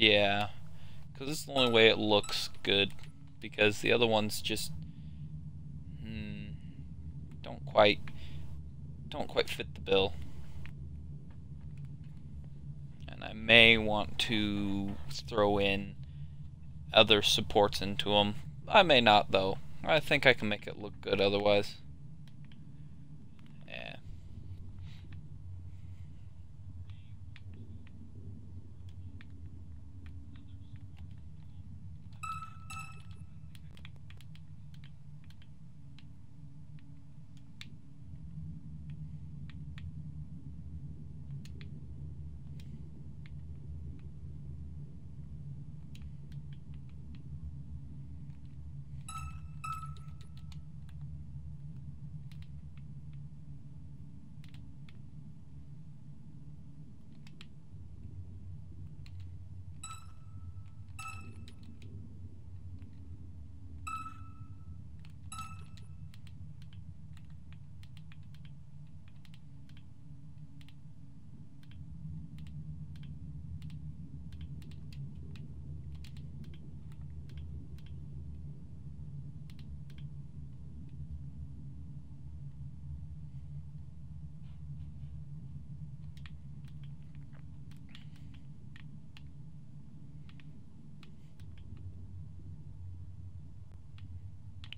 Yeah, because it's the only way it looks good. Because the other ones just don't quite fit the bill. And I may want to throw in other supports into them. I may not though. I think I can make it look good otherwise. Yeah.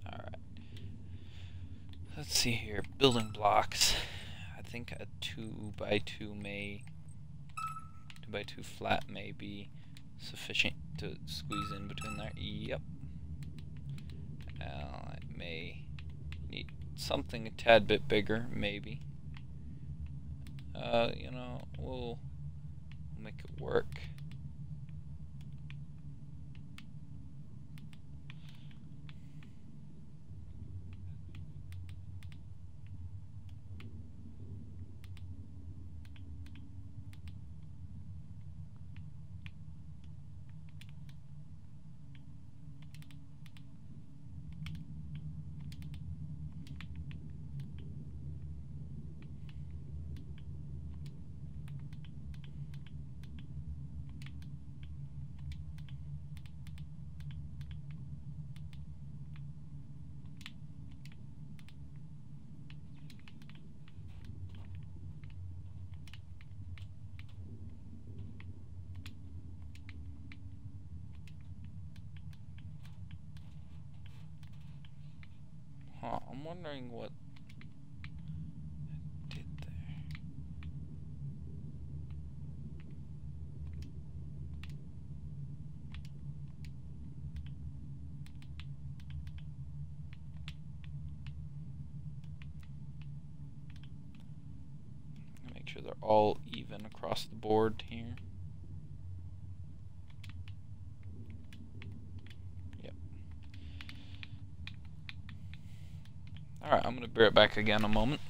Alright. Let's see here. Building blocks. I think a 2x2 2x2 flat may be sufficient to squeeze in between there. Yep. I may need something a tad bit bigger, maybe. You know, we'll make it work. Huh, I'm wondering what I did there. Make sure they're all even across the board here. Yep. Alright, I'm going to bear it back again a moment.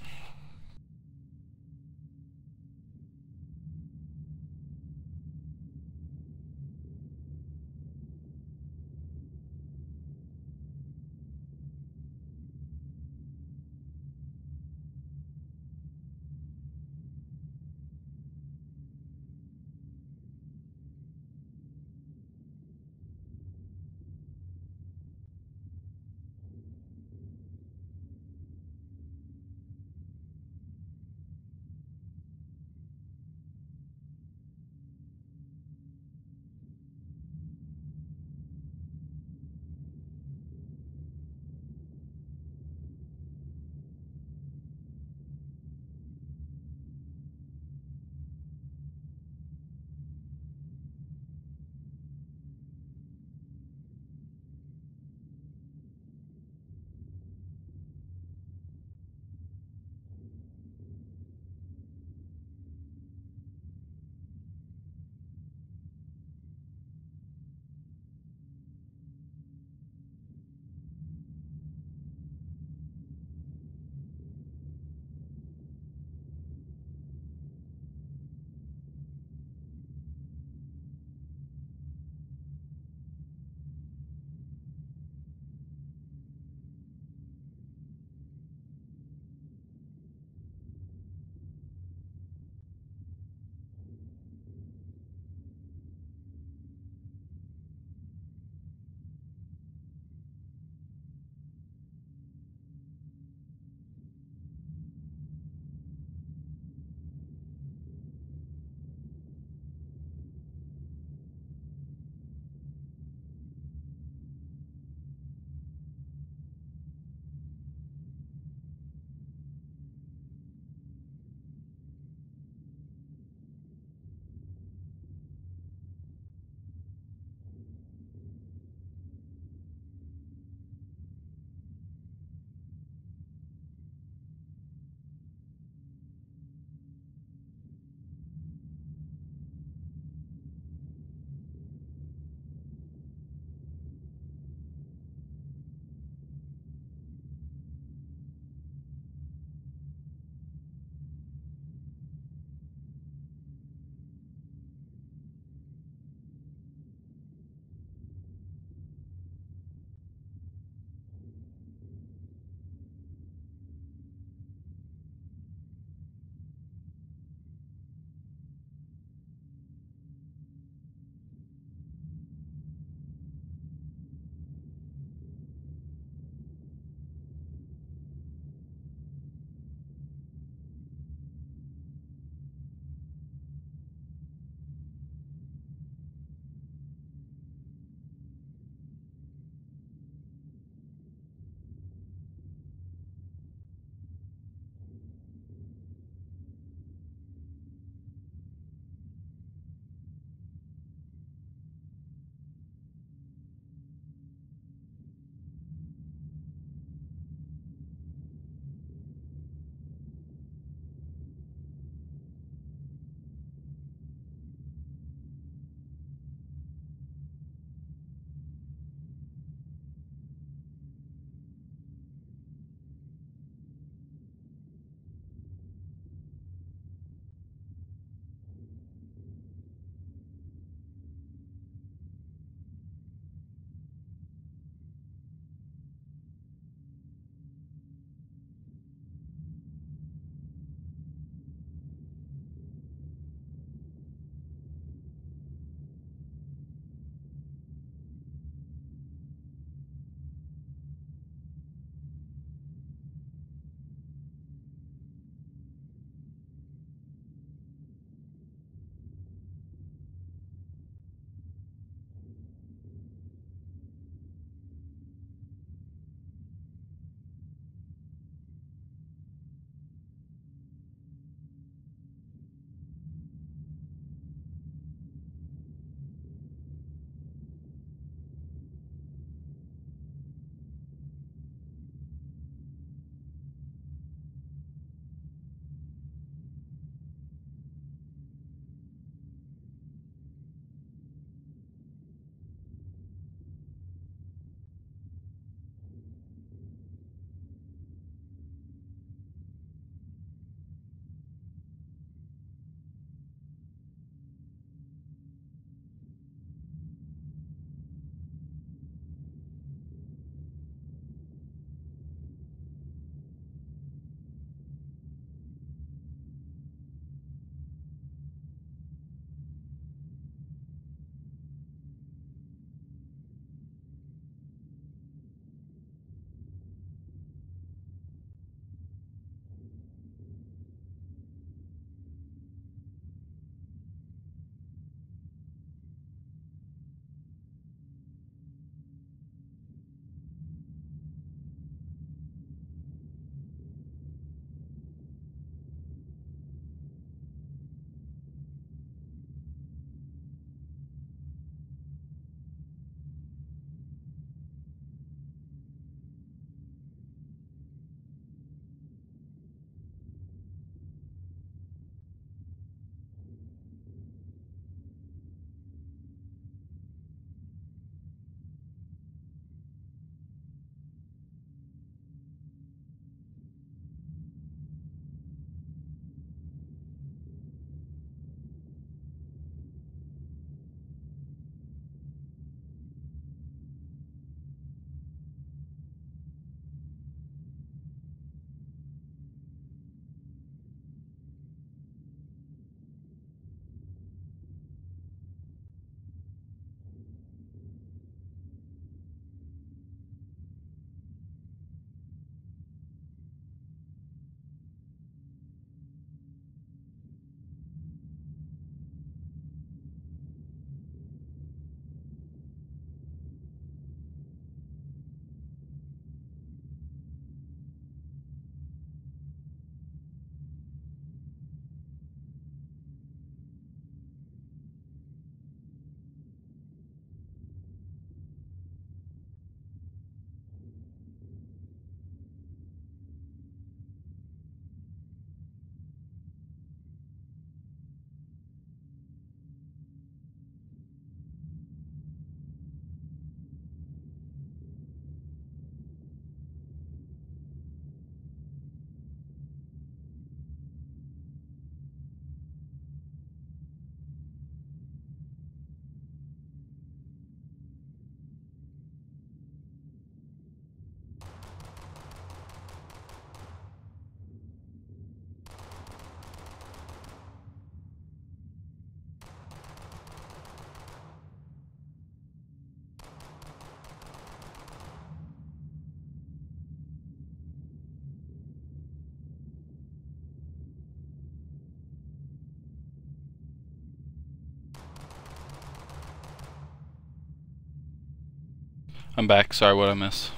I'm back. Sorry, what I miss?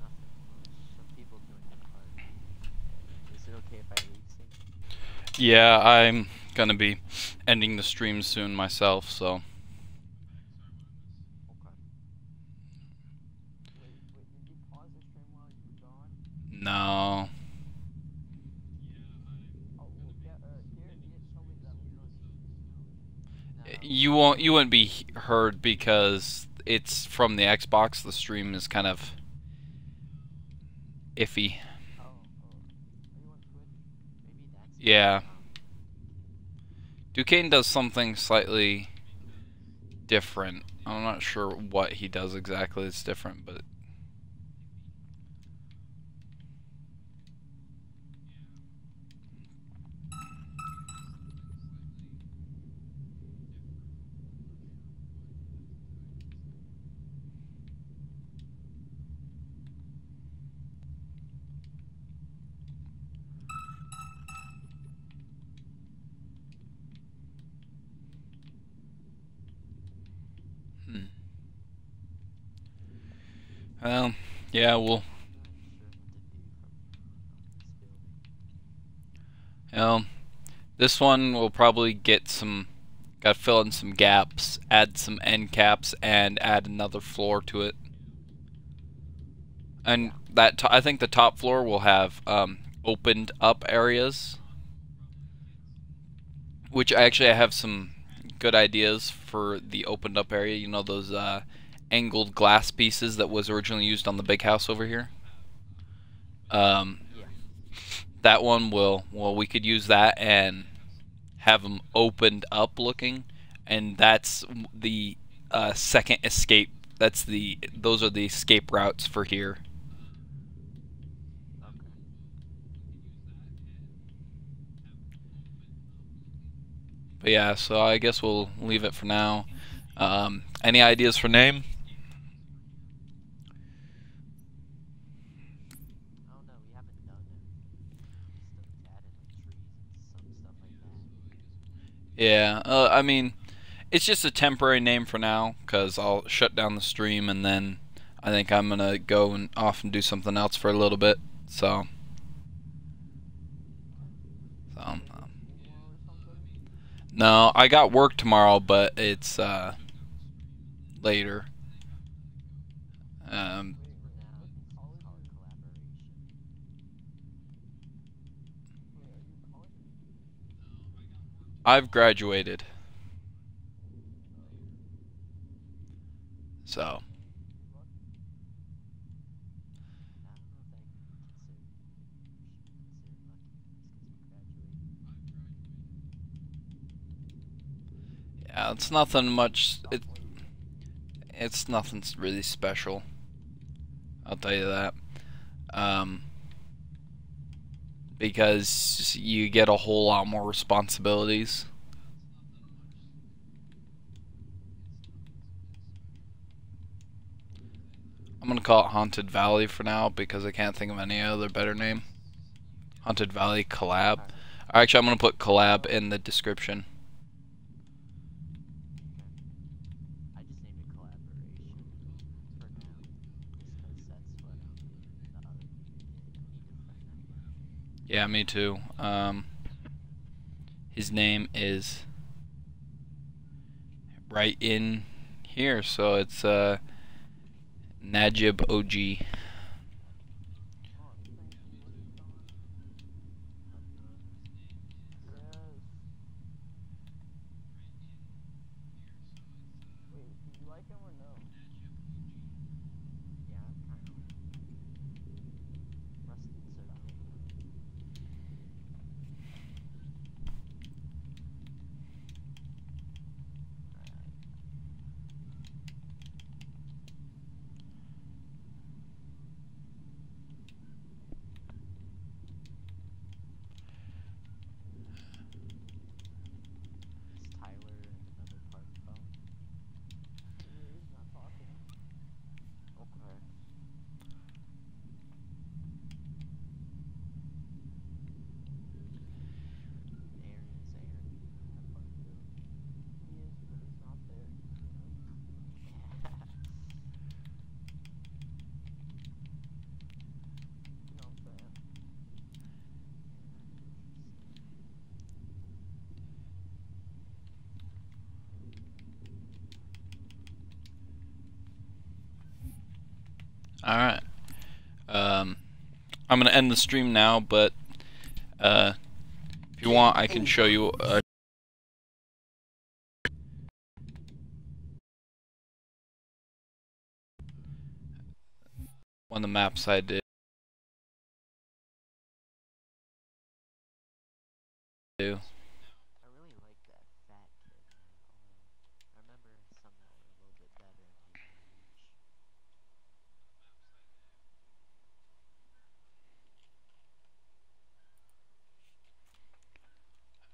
Nothing much. Some people joined the party. Is it okay if I leave soon? Yeah, I'm gonna be ending the stream soon myself, so. Okay. Wait, did you pause the stream while you were gone? No. Oh, well, yeah, Garrett, you didn't tell me that we were on YouTube. You wouldn't be heard because it's from the Xbox. The stream is kind of iffy. Oh, are you on Twitch? Maybe that's Yeah. why, Duquesne does something slightly different. I'm not sure what he does exactly. It's different, but yeah, well, I'm not sure what to do from this building. this one will probably get some. Got to fill in some gaps, add some end caps, and add another floor to it. And that I think the top floor will have opened up areas, which I have some good ideas for the opened up area. You know those angled glass pieces that was originally used on the big house over here. Yeah. That one we could use that and have them opened up looking, and that's the second escape. Those are the escape routes for here. Okay. But yeah, so I guess we'll leave it for now. Any ideas for name? I don't know. We haven't done it. Still added like trees and some stuff like that. Yeah, I mean, it's just a temporary name for now, because I'll shut down the stream and then I think I'm going to go and off and do something else for a little bit. So no, I got work tomorrow, but it's later. For now, let's call it collaboration. I've graduated. So I don't know if that can be considered. yeah, it's nothing much. It's nothing really special. I'll tell you that. Because you get a whole lot more responsibilities. I'm gonna call it Haunted Valley for now because I can't think of any other better name. Haunted Valley Collab. Actually, I'm gonna put collab in the description. I just named it collaboration for now, just 'cause that's what the other dude did. I need to find that guy. Yeah, me too. His name is right in here, so it's Najib OG. Wait, did you like him or no? Yeah, kind of. Rustin's okay. Alright. I'm gonna end the stream now, but if you want, I can show you one of the maps I did. I really like that fat kid, although I remember some that were a little bit better in medium reach.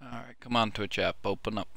Alright, come on Twitch app, open up.